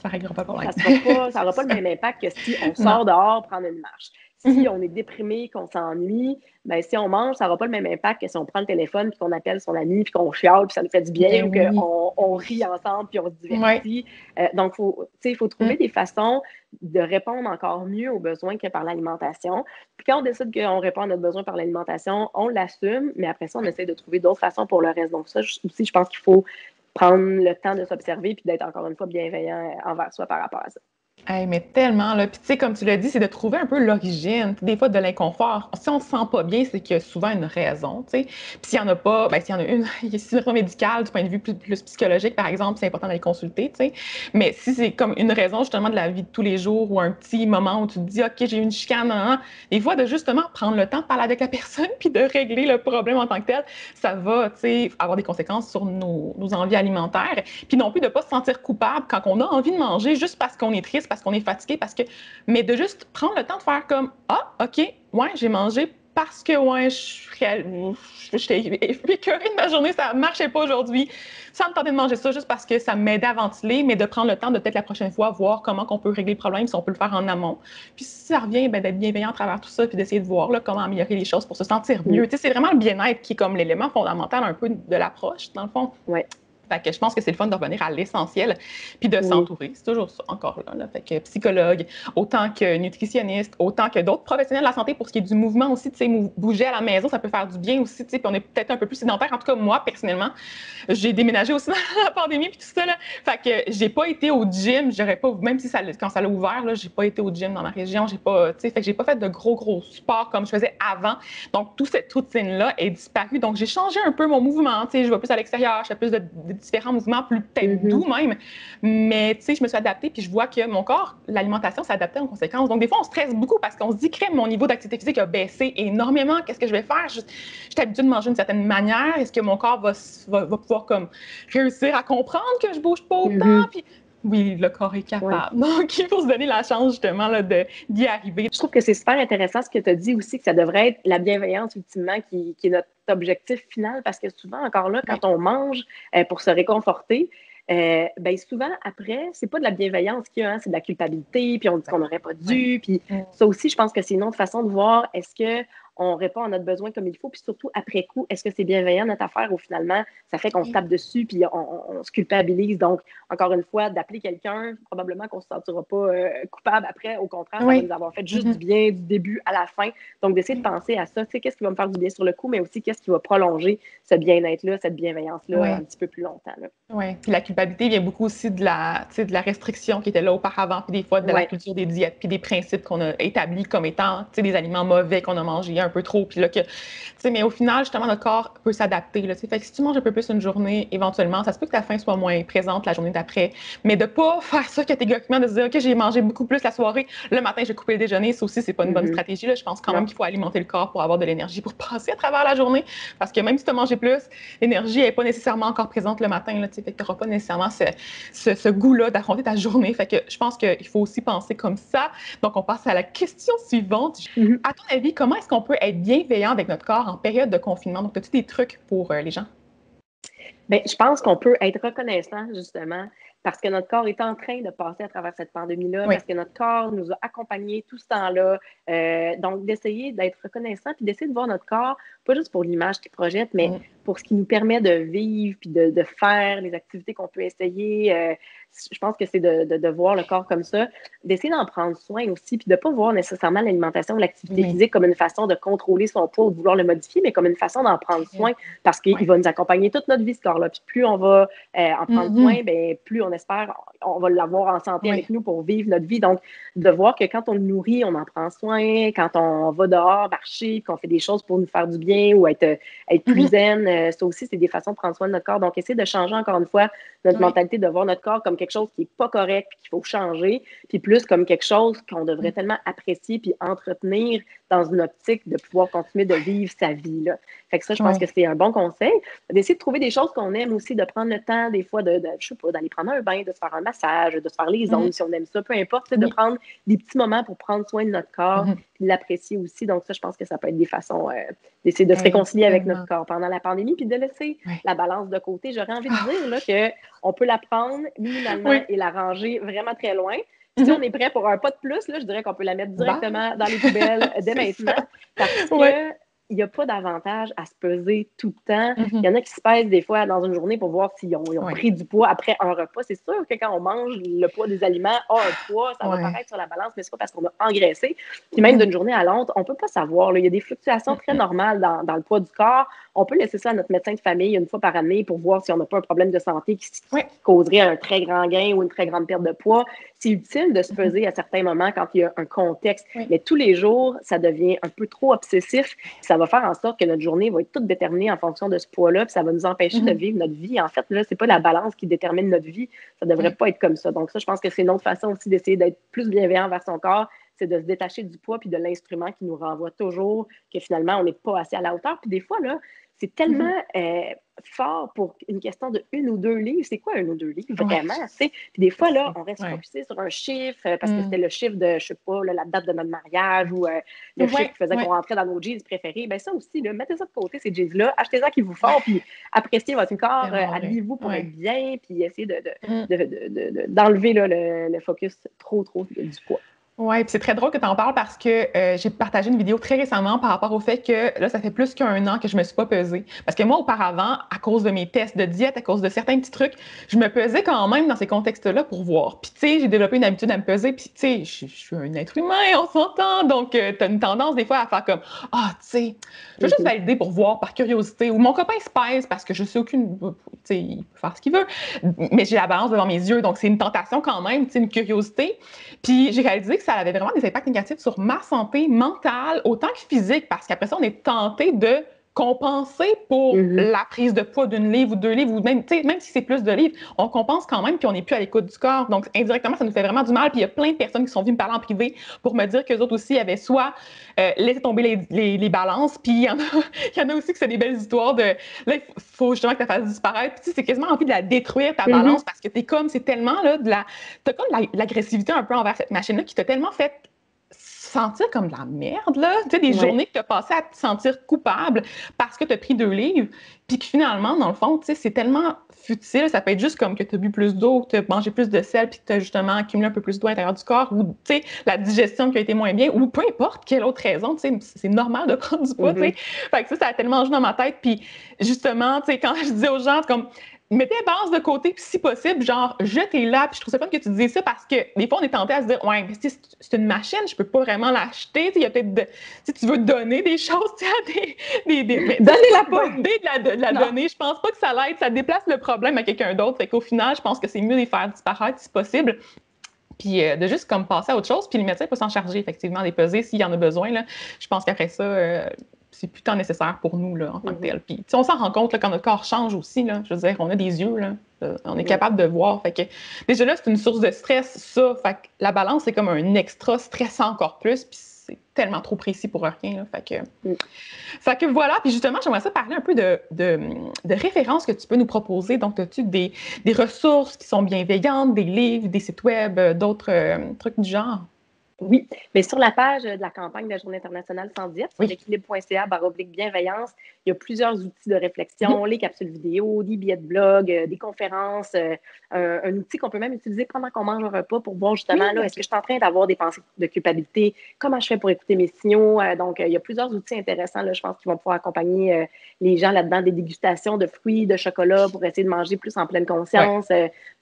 ça ne réglera pas le problème. Ça n'aura pas le même impact que si on sort dehors prendre une marche. Si on est déprimé, qu'on s'ennuie, ben si on mange, ça n'aura pas le même impact que si on prend le téléphone puis qu'on appelle son ami puis qu'on chiale puis ça nous fait du bien ou qu'on rit ensemble puis on se divertit. Donc, il faut trouver des façons de répondre encore mieux aux besoins que par l'alimentation. Puis quand on décide qu'on répond à notre besoin par l'alimentation, on l'assume, mais après ça, on essaie de trouver d'autres façons pour le reste. Donc ça aussi, je pense qu'il faut prendre le temps de s'observer puis d'être encore une fois bienveillant envers soi par rapport à ça. Hey, mais tellement, là. Puis, tu sais, comme tu l'as dit, c'est de trouver un peu l'origine, des fois, de l'inconfort. Si on ne se sent pas bien, c'est qu'il y a souvent une raison, tu sais. Puis, s'il n'y en a pas, ben, s'il y en a une, si c'est une raison médicale, du point de vue plus psychologique, par exemple, c'est important d'aller consulter, tu sais. Mais si c'est comme une raison, justement, de la vie de tous les jours ou un petit moment où tu te dis, OK, j'ai eu une chicane, des fois, de justement prendre le temps de parler avec la personne puis de régler le problème en tant que tel, ça va, tu sais, avoir des conséquences sur nos envies alimentaires. Puis non plus de ne pas se sentir coupable quand on a envie de manger juste parce qu'on est triste, parce qu'on est fatigué, mais de juste prendre le temps de faire comme OK, j'ai mangé parce que j'étais écœurée de ma journée, ça ne marchait pas aujourd'hui. Ça me tentait de manger ça juste parce que ça m'aidait à ventiler, mais de prendre le temps de peut-être la prochaine fois voir comment on peut régler le problème, si on peut le faire en amont. Puis si ça revient, d'être bienveillant à travers tout ça, puis d'essayer de voir là, comment améliorer les choses pour se sentir mieux. C'est vraiment le bien-être qui est comme l'élément fondamental un peu de l'approche, dans le fond. Fait que je pense que c'est le fun de revenir à l'essentiel puis de s'entourer. C'est toujours ça, encore là. Fait que psychologue, autant que nutritionniste, autant que d'autres professionnels de la santé pour ce qui est du mouvement aussi, tu sais, bouger à la maison, ça peut faire du bien aussi, tu sais, puis on est peut-être un peu plus sédentaire. En tout cas, moi, personnellement, j'ai déménagé aussi dans la pandémie puis tout ça, là. Fait que j'ai pas été au gym, j'aurais pas, même si quand ça l'a ouvert, là, j'ai pas été au gym dans ma région, j'ai pas, tu sais, fait que j'ai pas fait de gros sport comme je faisais avant. Donc, toute cette routine-là est disparue. Donc, j'ai changé un peu mon mouvement, tu sais, je vais plus à l'extérieur, je fais plus de différents mouvements plus peut-être doux même, mais tu sais, je me suis adaptée puis je vois que mon corps, l'alimentation s'est adaptée en conséquence. Donc des fois, on stresse beaucoup parce qu'on se dit, crème, mon niveau d'activité physique a baissé énormément, qu'est-ce que je vais faire? Je suis habituée de manger d'une certaine manière, est-ce que mon corps va pouvoir comme réussir à comprendre que je bouge pas autant? Puis oui, le corps est capable. Donc, il faut se donner la chance, justement, là, d'y arriver. Je trouve que c'est super intéressant ce que tu as dit aussi, que ça devrait être la bienveillance, ultimement, qui est notre objectif final, parce que souvent, encore là, quand on mange pour se réconforter, souvent, après, c'est pas de la bienveillance qu'il y a, c'est de la culpabilité, puis on dit qu'on n'aurait pas dû, puis ça aussi, je pense que c'est une autre façon de voir, est-ce qu'on répond à notre besoin comme il faut, puis surtout, après coup, est-ce que c'est bienveillant notre affaire ou finalement, ça fait qu'on se tape dessus, puis on se culpabilise. Donc, encore une fois, d'appeler quelqu'un, probablement qu'on ne se sentira pas coupable après, au contraire, ça va nous avoir fait juste du bien du début à la fin. Donc, d'essayer de penser à ça, tu sais, qu'est-ce qui va me faire du bien sur le coup, mais aussi qu'est-ce qui va prolonger ce bien-être-là, cette bienveillance-là un petit peu plus longtemps. Oui, puis la culpabilité vient beaucoup aussi de la restriction qui était là auparavant, puis des fois de la culture des diètes, puis des principes qu'on a établis comme étant, des aliments mauvais qu'on a mangés un peu trop, puis là mais au final, justement, notre corps peut s'adapter, là, fait que si tu manges un peu plus une journée, éventuellement, ça se peut que ta faim soit moins présente la journée d'après, mais de pas faire ça catégoriquement, de se dire, OK, j'ai mangé beaucoup plus la soirée, le matin, j'ai coupé le déjeuner, ça aussi, c'est pas une bonne stratégie, là. Je pense quand même qu'il faut alimenter le corps pour avoir de l'énergie pour passer à travers la journée, parce que même si tu as mangé plus, l'énergie n'est pas nécessairement encore présente le matin, là, fait que tu n'auras pas nécessairement ce goût-là d'affronter ta journée, fait que je pense qu'il faut aussi penser comme ça. Donc, on passe à la question suivante. À ton avis, comment est-ce qu'on peut être bienveillant avec notre corps en période de confinement? Donc, as-tu des trucs pour les gens? Bien, je pense qu'on peut être reconnaissant, justement, parce que notre corps est en train de passer à travers cette pandémie-là, parce que notre corps nous a accompagnés tout ce temps-là. Donc, d'essayer d'être reconnaissant puis d'essayer de voir notre corps, pas juste pour l'image qu'il projette, mais pour ce qui nous permet de vivre puis de faire les activités qu'on peut essayer. Je pense que c'est de voir le corps comme ça, d'essayer d'en prendre soin aussi, puis de ne pas voir nécessairement l'alimentation ou l'activité physique comme une façon de contrôler son poids ou de vouloir le modifier, mais comme une façon d'en prendre soin, parce qu'il va nous accompagner toute notre vie, ce corps-là. Puis plus on va en prendre soin, bien, plus on espère, on va l'avoir en santé avec nous pour vivre notre vie. Donc, de voir que quand on le nourrit, on en prend soin, quand on va dehors marcher, qu'on fait des choses pour nous faire du bien ou être plus zen, ça aussi, c'est des façons de prendre soin de notre corps. Donc, essayer de changer encore une fois notre mentalité, de voir notre corps comme quelque chose qui n'est pas correct puis qu'il faut changer, puis plus comme quelque chose qu'on devrait tellement apprécier puis entretenir dans une optique de pouvoir continuer de vivre sa vie, là. Fait que ça, je pense que c'est un bon conseil. D'essayer de trouver des choses qu'on aime aussi, de prendre le temps, des fois, je sais pas, d'aller prendre un bain, de se faire un massage, de se faire les ongles si on aime ça, peu importe, de prendre des petits moments pour prendre soin de notre corps puis l'apprécier aussi. Donc ça, je pense que ça peut être des façons d'essayer de se réconcilier avec notre corps pendant la pandémie puis de laisser la balance de côté. J'aurais envie de dire là, qu'on peut la prendre minimalement et la ranger vraiment très loin. Si on est prêt pour un pas de plus, là, je dirais qu'on peut la mettre directement dans les poubelles dès maintenant parce que il n'y a pas d'avantage à se peser tout le temps. Il y en a qui se pèsent des fois dans une journée pour voir s'ils ont pris du poids après un repas. C'est sûr que quand on mange, le poids des aliments a un poids, ça va paraître sur la balance, mais c'est pas parce qu'on a engraissé. Puis même d'une journée à l'autre, on ne peut pas savoir. Là. Il y a des fluctuations très normales dans le poids du corps. On peut laisser ça à notre médecin de famille une fois par année pour voir si on n'a pas un problème de santé qui causerait un très grand gain ou une très grande perte de poids. C'est utile de se peser à certains moments quand il y a un contexte. Mais tous les jours, ça devient un peu trop obsessif. Ça va faire en sorte que notre journée va être toute déterminée en fonction de ce poids-là, puis ça va nous empêcher de vivre notre vie. En fait, là, c'est pas la balance qui détermine notre vie. Ça devrait pas être comme ça. Donc ça, je pense que c'est une autre façon aussi d'essayer d'être plus bienveillant envers son corps, c'est de se détacher du poids puis de l'instrument qui nous renvoie toujours que finalement, on n'est pas assez à la hauteur. Puis des fois, là, c'est tellement fort pour une question de 1 ou 2 livres. C'est quoi 1 ou 2 livres, vraiment? Puis des fois, là, on reste focusé sur un chiffre parce que c'était le chiffre de, je sais pas, là, la date de notre mariage ou le chiffre qui faisait qu'on rentrait dans nos jeans préférés. Bien, ça aussi, là, mettez ça de côté, ces jeans-là, achetez-ça qui vous font, puis appréciez votre corps, habillez-vous pour être bien, puis essayez d'enlever là, le focus trop du poids. Oui, puis c'est très drôle que tu en parles parce que j'ai partagé une vidéo très récemment par rapport au fait que là, ça fait plus qu'1 an que je me suis pas pesée. Parce que moi, auparavant, à cause de mes tests de diète, à cause de certains petits trucs, je me pesais quand même dans ces contextes-là pour voir. Puis tu sais, j'ai développé une habitude à me peser, puis tu sais, je suis un être humain, on s'entend, donc tu as une tendance des fois à faire comme « Ah, tu sais, je veux juste valider pour voir par curiosité » ou « Mon copain se pèse parce que je sais aucune... » Tu sais, il peut faire ce qu'il veut, mais j'ai la balance devant mes yeux, donc c'est une tentation quand même, tu sais, une curiosité. Puis j'ai réalisé que ça avait vraiment des impacts négatifs sur ma santé mentale autant que physique, parce qu'après ça, on est tenté de compenser pour la prise de poids d'une livre ou 2 livres, ou même si c'est plus de livres, on compense quand même, puis on n'est plus à l'écoute du corps. Donc, indirectement, ça nous fait vraiment du mal. Puis il y a plein de personnes qui sont venues me parler en privé pour me dire qu'eux autres aussi avaient soit laissé tomber les balances, puis il y en a aussi que c'est des belles histoires de... Là, il faut justement que tu la fasses disparaître. Puis c'est quasiment envie de la détruire, ta balance, parce que t'es comme, c'est tellement là, t'as comme l'agressivité un peu envers cette machine-là qui t'a tellement fait sentir comme de la merde, là. Tu sais, des journées que tu as passées à te sentir coupable parce que tu as pris 2 livres, puis que finalement, dans le fond, tu sais, c'est tellement futile. Ça peut être juste comme que tu as bu plus d'eau, que tu as mangé plus de sel, puis que tu as justement accumulé un peu plus d'eau à l'intérieur du corps, ou, tu sais, la digestion qui a été moins bien, ou peu importe quelle autre raison, tu sais, c'est normal de prendre du poids, tu sais. Fait que ça a tellement joué dans ma tête, puis justement, tu sais, quand je disais aux gens, comme... mettez la balance de côté, puis si possible, genre, jetez-la. Puis je trouve ça fun que tu disais ça parce que des fois, on est tenté à se dire, ouais, mais c'est une machine, je peux pas vraiment l'acheter. Il y a peut-être, si tu veux donner des choses, tu sais, donnez-la pas idée de la donner. Je pense pas que ça l'aide, ça déplace le problème à quelqu'un d'autre. Fait qu'au final, je pense que c'est mieux de les faire disparaître si possible. Puis de juste comme passer à autre chose, puis le médecin peut s'en charger, effectivement, des pesées s'il y en a besoin. Là. Je pense qu'après ça, c'est plus tant nécessaire pour nous là, en tant que tel. Puis on s'en rend compte là, quand notre corps change aussi. Là, je veux dire, on a des yeux, là, on est capable de voir. Fait que, déjà là, c'est une source de stress, ça. Fait que la balance, c'est comme un extra stressant encore plus. Puis c'est tellement trop précis pour rien. Là, fait que voilà. Puis justement, j'aimerais ça parler un peu de références que tu peux nous proposer. Donc, as-tu des ressources qui sont bienveillantes, des livres, des sites web, d'autres trucs du genre? Oui, mais sur la page de la campagne de la Journée internationale sans diète, sur Oui. l'équilibre.ca/bienveillance, il y a plusieurs outils de réflexion, les capsules vidéo, des billets de blog, des conférences, un outil qu'on peut même utiliser pendant qu'on mange un repas pour voir justement, là, est-ce que je suis en train d'avoir des pensées de culpabilité? Comment je fais pour écouter mes signaux? Donc, il y a plusieurs outils intéressants, là, je pense, qui vont pouvoir accompagner les gens là-dedans, des dégustations de fruits, de chocolat pour essayer de manger plus en pleine conscience,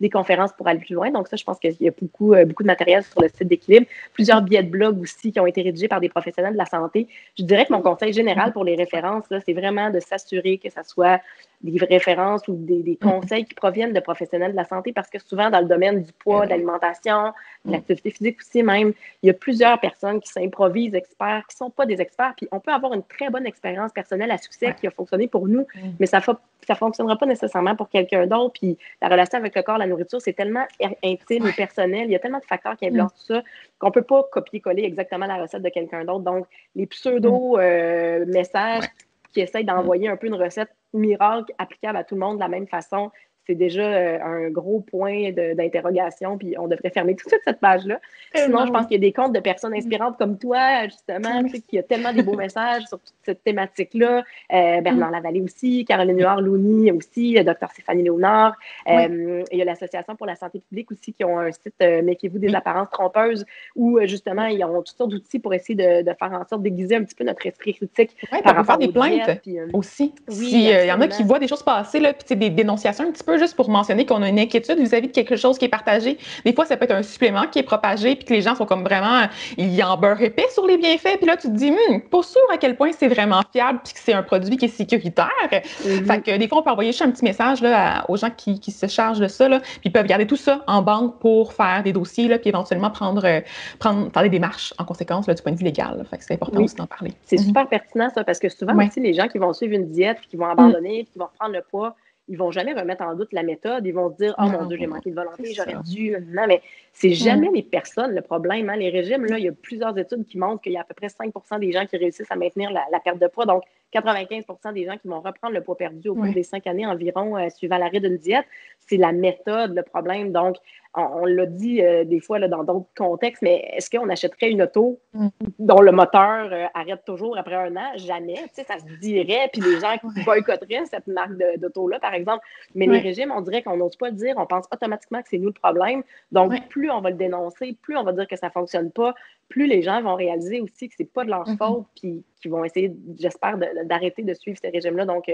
des conférences pour aller plus loin. Donc, ça, je pense qu'il y a beaucoup de matériel sur le site d'Équilibre. Plusieurs billets de blog aussi qui ont été rédigés par des professionnels de la santé. Je dirais que mon conseil général pour les références, là, c'est vraiment de s'assurer que ça soit des références ou des conseils qui proviennent de professionnels de la santé parce que souvent, dans le domaine du poids, de l'alimentation, de l'activité physique aussi même, il y a plusieurs personnes qui s'improvisent experts, qui ne sont pas des experts. Puis on peut avoir une très bonne expérience personnelle à succès qui a fonctionné pour nous, mais ça ne fonctionnera pas nécessairement pour quelqu'un d'autre. Puis la relation avec le corps, la nourriture, c'est tellement intime et personnel. Il y a tellement de facteurs qui influencent tout ça qu'on ne peut pas copier-coller exactement la recette de quelqu'un d'autre. Donc, les pseudo-messages qui essayent d'envoyer un peu une recette miracle applicable à tout le monde de la même façon, c'est déjà un gros point d'interrogation, puis on devrait fermer tout de suite cette page-là. Sinon, je pense qu'il y a des comptes de personnes inspirantes comme toi, justement, qui a tellement des beaux messages sur toute cette thématique-là. Bernard Lavallée aussi, Caroline Huard-Louni aussi, Dr Stéphanie Léonard. Il y a l'Association pour la santé publique aussi qui ont un site Méfiez-vous des apparences trompeuses où, justement, ils ont toutes sortes d'outils pour essayer de faire en sorte d'aiguiser un petit peu notre esprit critique par rapport à des plaintes aussi. Oui, s'il y en a qui voient des choses passer, là, puis des dénonciations un petit peu juste pour mentionner qu'on a une inquiétude vis-à-vis de quelque chose qui est partagé. Des fois, ça peut être un supplément qui est propagé, puis que les gens sont comme vraiment, ils en beurrent épais sur les bienfaits, puis là, tu te dis, pas sûr à quel point c'est vraiment fiable, puis que c'est un produit qui est sécuritaire. Fait que des fois, on peut envoyer juste un petit message là, aux gens qui se chargent de ça, là, puis ils peuvent garder tout ça en banque pour faire des dossiers, là, puis éventuellement faire des démarches en conséquence là, du point de vue légal. Là. Fait que c'est important aussi d'en parler. C'est super pertinent, ça, parce que souvent aussi, les gens qui vont suivre une diète, puis qui vont abandonner, puis qui vont reprendre le poids, ils vont jamais remettre en doute la méthode. Ils vont se dire « Oh mon Dieu, j'ai manqué de volonté, j'aurais dû... » Non, mais c'est jamais les personnes le problème. Hein. Les régimes, là, il y a plusieurs études qui montrent qu'il y a à peu près 5% des gens qui réussissent à maintenir la perte de poids. Donc, 95% des gens qui vont reprendre le poids perdu au cours des 5 années environ suivant l'arrêt d'une diète. C'est la méthode, le problème. Donc, on l'a dit des fois là, dans d'autres contextes, mais est-ce qu'on achèterait une auto dont le moteur arrête toujours après 1 an? Jamais. Tu sais, ça se dirait, puis les gens boycotteraient cette marque d'auto-là, par exemple. Mais les régimes, on dirait qu'on n'ose pas le dire. On pense automatiquement que c'est nous le problème. Donc, plus on va le dénoncer, plus on va dire que ça ne fonctionne pas, plus les gens vont réaliser aussi que ce n'est pas de leur faute, puis qu'ils vont essayer, j'espère, d'arrêter de suivre ces régimes-là. Donc,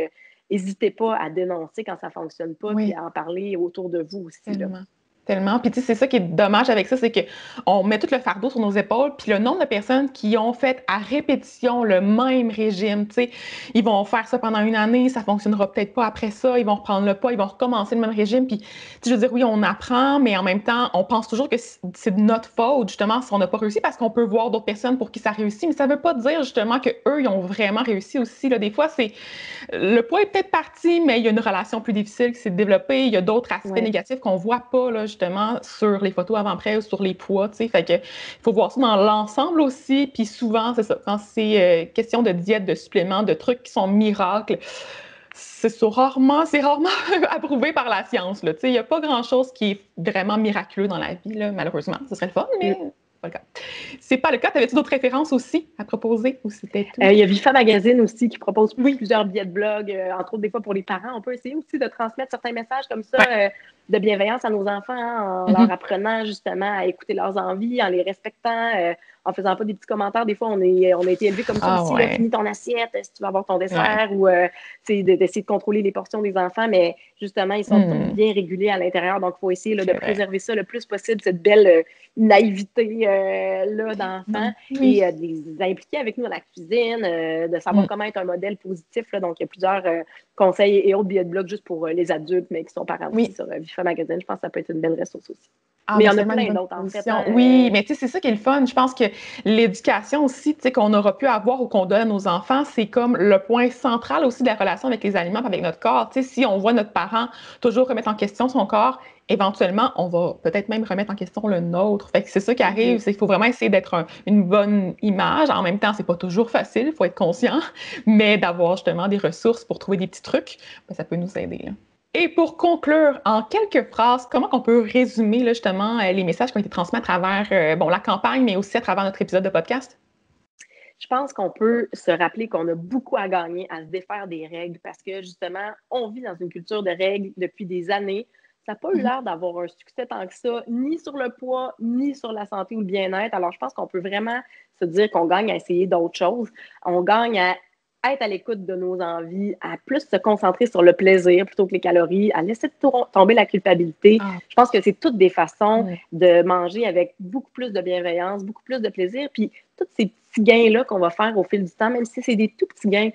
n'hésitez pas à dénoncer quand ça ne fonctionne pas, puis à en parler autour de vous aussi. Tellement. Puis tu sais, c'est ça qui est dommage avec ça, c'est qu'on met tout le fardeau sur nos épaules, puis le nombre de personnes qui ont fait à répétition le même régime, tu sais, ils vont faire ça pendant 1 année, ça fonctionnera peut-être pas après ça, ils vont reprendre le poids, ils vont recommencer le même régime, puis tu sais, je veux dire, oui, on apprend, mais en même temps, on pense toujours que c'est de notre faute, justement, si on n'a pas réussi, parce qu'on peut voir d'autres personnes pour qui ça réussit, mais ça veut pas dire, justement, qu'eux, ils ont vraiment réussi aussi, là. Des fois, le poids est peut-être parti, mais il y a une relation plus difficile qui s'est développée, il y a d'autres aspects négatifs qu'on voit pas, là, justement, sur les photos avant-après ou sur les poids, tu sais. Fait que il faut voir ça dans l'ensemble aussi. Puis souvent, c'est ça, quand c'est question de diète, de suppléments, de trucs qui sont miracles, c'est rarement approuvé par la science, là. Tu sais, il n'y a pas grand-chose qui est vraiment miraculeux dans la vie, là, malheureusement. Ce serait le fun, mais c'est pas le cas. C'est pas le cas. T'avais-tu d'autres références aussi à proposer ou c'était tout? Il y a Vifa Magazine aussi qui propose plusieurs billets de blog, entre autres des fois pour les parents. On peut essayer aussi de transmettre certains messages comme ça de bienveillance à nos enfants, hein, en leur apprenant justement à écouter leurs envies, en les respectant, en faisant pas des petits commentaires. Des fois, on a été élevés comme ça aussi, là, finis ton assiette si tu veux avoir ton dessert, ou d'essayer de contrôler les portions des enfants, mais justement, ils sont bien régulés à l'intérieur, donc il faut essayer là, de préserver ça le plus possible, cette belle naïveté là, d'enfants, et de les impliquer avec nous dans la cuisine, de savoir comment être un modèle positif. Là, donc, il y a plusieurs conseils et autres billets de blog juste pour les adultes, mais qui sont parents aussi sur Vifa Magazine. Je pense que ça peut être une belle ressource aussi. Mais il y en a plein d'autres, en fait. Oui, mais tu sais, c'est ça qui est le fun. Je pense que l'éducation aussi, tu sais, qu'on aura pu avoir ou qu'on donne à nos enfants, c'est comme le point central aussi de la relation avec les aliments, avec notre corps. Tu sais, si on voit notre parent toujours remettre en question son corps, éventuellement, on va peut-être même remettre en question le nôtre. Fait que c'est ça qui arrive, c'est qu'il faut vraiment essayer d'être une bonne image. En même temps, c'est pas toujours facile, il faut être conscient, mais d'avoir justement des ressources pour trouver des petits trucs, ben, ça peut nous aider, là. Et pour conclure, en quelques phrases, comment on peut résumer là, justement les messages qui ont été transmis à travers la campagne, mais aussi à travers notre épisode de podcast? Je pense qu'on peut se rappeler qu'on a beaucoup à gagner à se défaire des règles parce que justement, on vit dans une culture de règles depuis des années. Ça n'a pas eu l'air d'avoir un succès tant que ça, ni sur le poids, ni sur la santé ou le bien-être. Alors, je pense qu'on peut vraiment se dire qu'on gagne à essayer d'autres choses. On gagne à être à l'écoute de nos envies, à plus se concentrer sur le plaisir plutôt que les calories, à laisser tomber la culpabilité. Je pense que c'est toutes des façons de manger avec beaucoup plus de bienveillance, beaucoup plus de plaisir. Puis, tous ces petits gains-là qu'on va faire au fil du temps, même si c'est des tout petits gains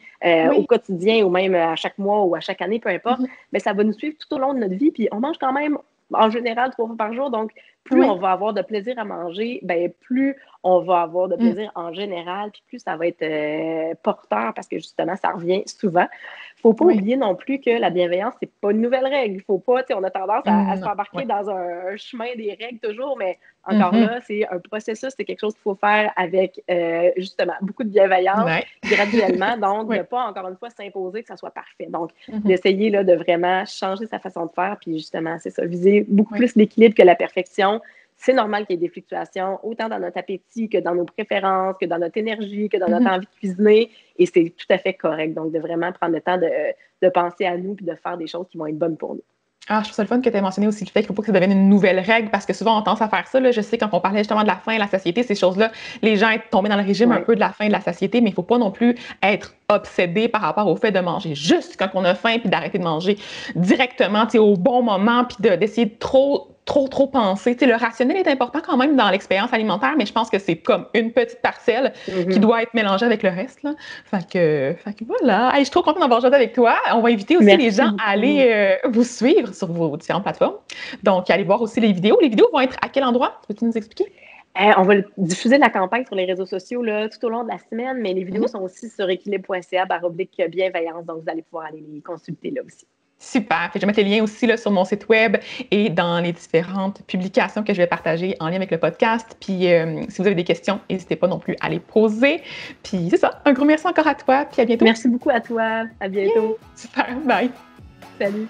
au quotidien ou même à chaque mois ou à chaque année, peu importe, mais ça va nous suivre tout au long de notre vie. Puis, on mange quand même en général 3 fois par jour. Donc, plus on va avoir de plaisir à manger, ben plus on va avoir de plaisir en général, puis plus ça va être porteur parce que justement, ça revient souvent. Il ne faut pas oublier non plus que la bienveillance, c'est pas une nouvelle règle. Il faut pas, on a tendance à s'embarquer dans un chemin des règles toujours, mais encore là, c'est un processus, c'est quelque chose qu'il faut faire avec justement beaucoup de bienveillance graduellement. Donc, ne pas encore une fois s'imposer que ça soit parfait. Donc, d'essayer là, de vraiment changer sa façon de faire, puis justement, c'est ça, viser beaucoup plus l'équilibre que la perfection. C'est normal qu'il y ait des fluctuations, autant dans notre appétit que dans nos préférences, que dans notre énergie, que dans notre envie de cuisiner. Et c'est tout à fait correct. Donc, de vraiment prendre le temps de penser à nous et de faire des choses qui vont être bonnes pour nous. Ah, je trouve ça le fun que tu aies mentionné aussi le fait qu'il ne faut pas que ça devienne une nouvelle règle parce que souvent on tendance à faire ça. Là. Je sais quand on parlait justement de la faim et de la satiété, ces choses-là, les gens sont tombés dans le régime un peu de la faim et de la satiété, mais il ne faut pas non plus être obsédé par rapport au fait de manger juste quand on a faim puis d'arrêter de manger directement au bon moment puis d'essayer de trop penser. Le rationnel est important quand même dans l'expérience alimentaire, mais je pense que c'est comme une petite parcelle qui doit être mélangée avec le reste. Là. Fait que voilà. Hey, je suis trop contente d'avoir joué avec toi. On va inviter aussi les gens à aller vous suivre sur vos différentes plateformes. Donc, allez voir aussi les vidéos. Les vidéos vont être à quel endroit? Peux-tu nous expliquer? On va diffuser la campagne sur les réseaux sociaux là, tout au long de la semaine, mais les vidéos sont aussi sur équilibre.ca/bienveillance. Donc, vous allez pouvoir aller les consulter là aussi. Super. Je vais mettre les liens aussi là, sur mon site web et dans les différentes publications que je vais partager en lien avec le podcast. Puis, si vous avez des questions, n'hésitez pas non plus à les poser. Puis, c'est ça. Un gros merci encore à toi. Puis, à bientôt. Merci beaucoup à toi. À bientôt. Super. Bye. Salut.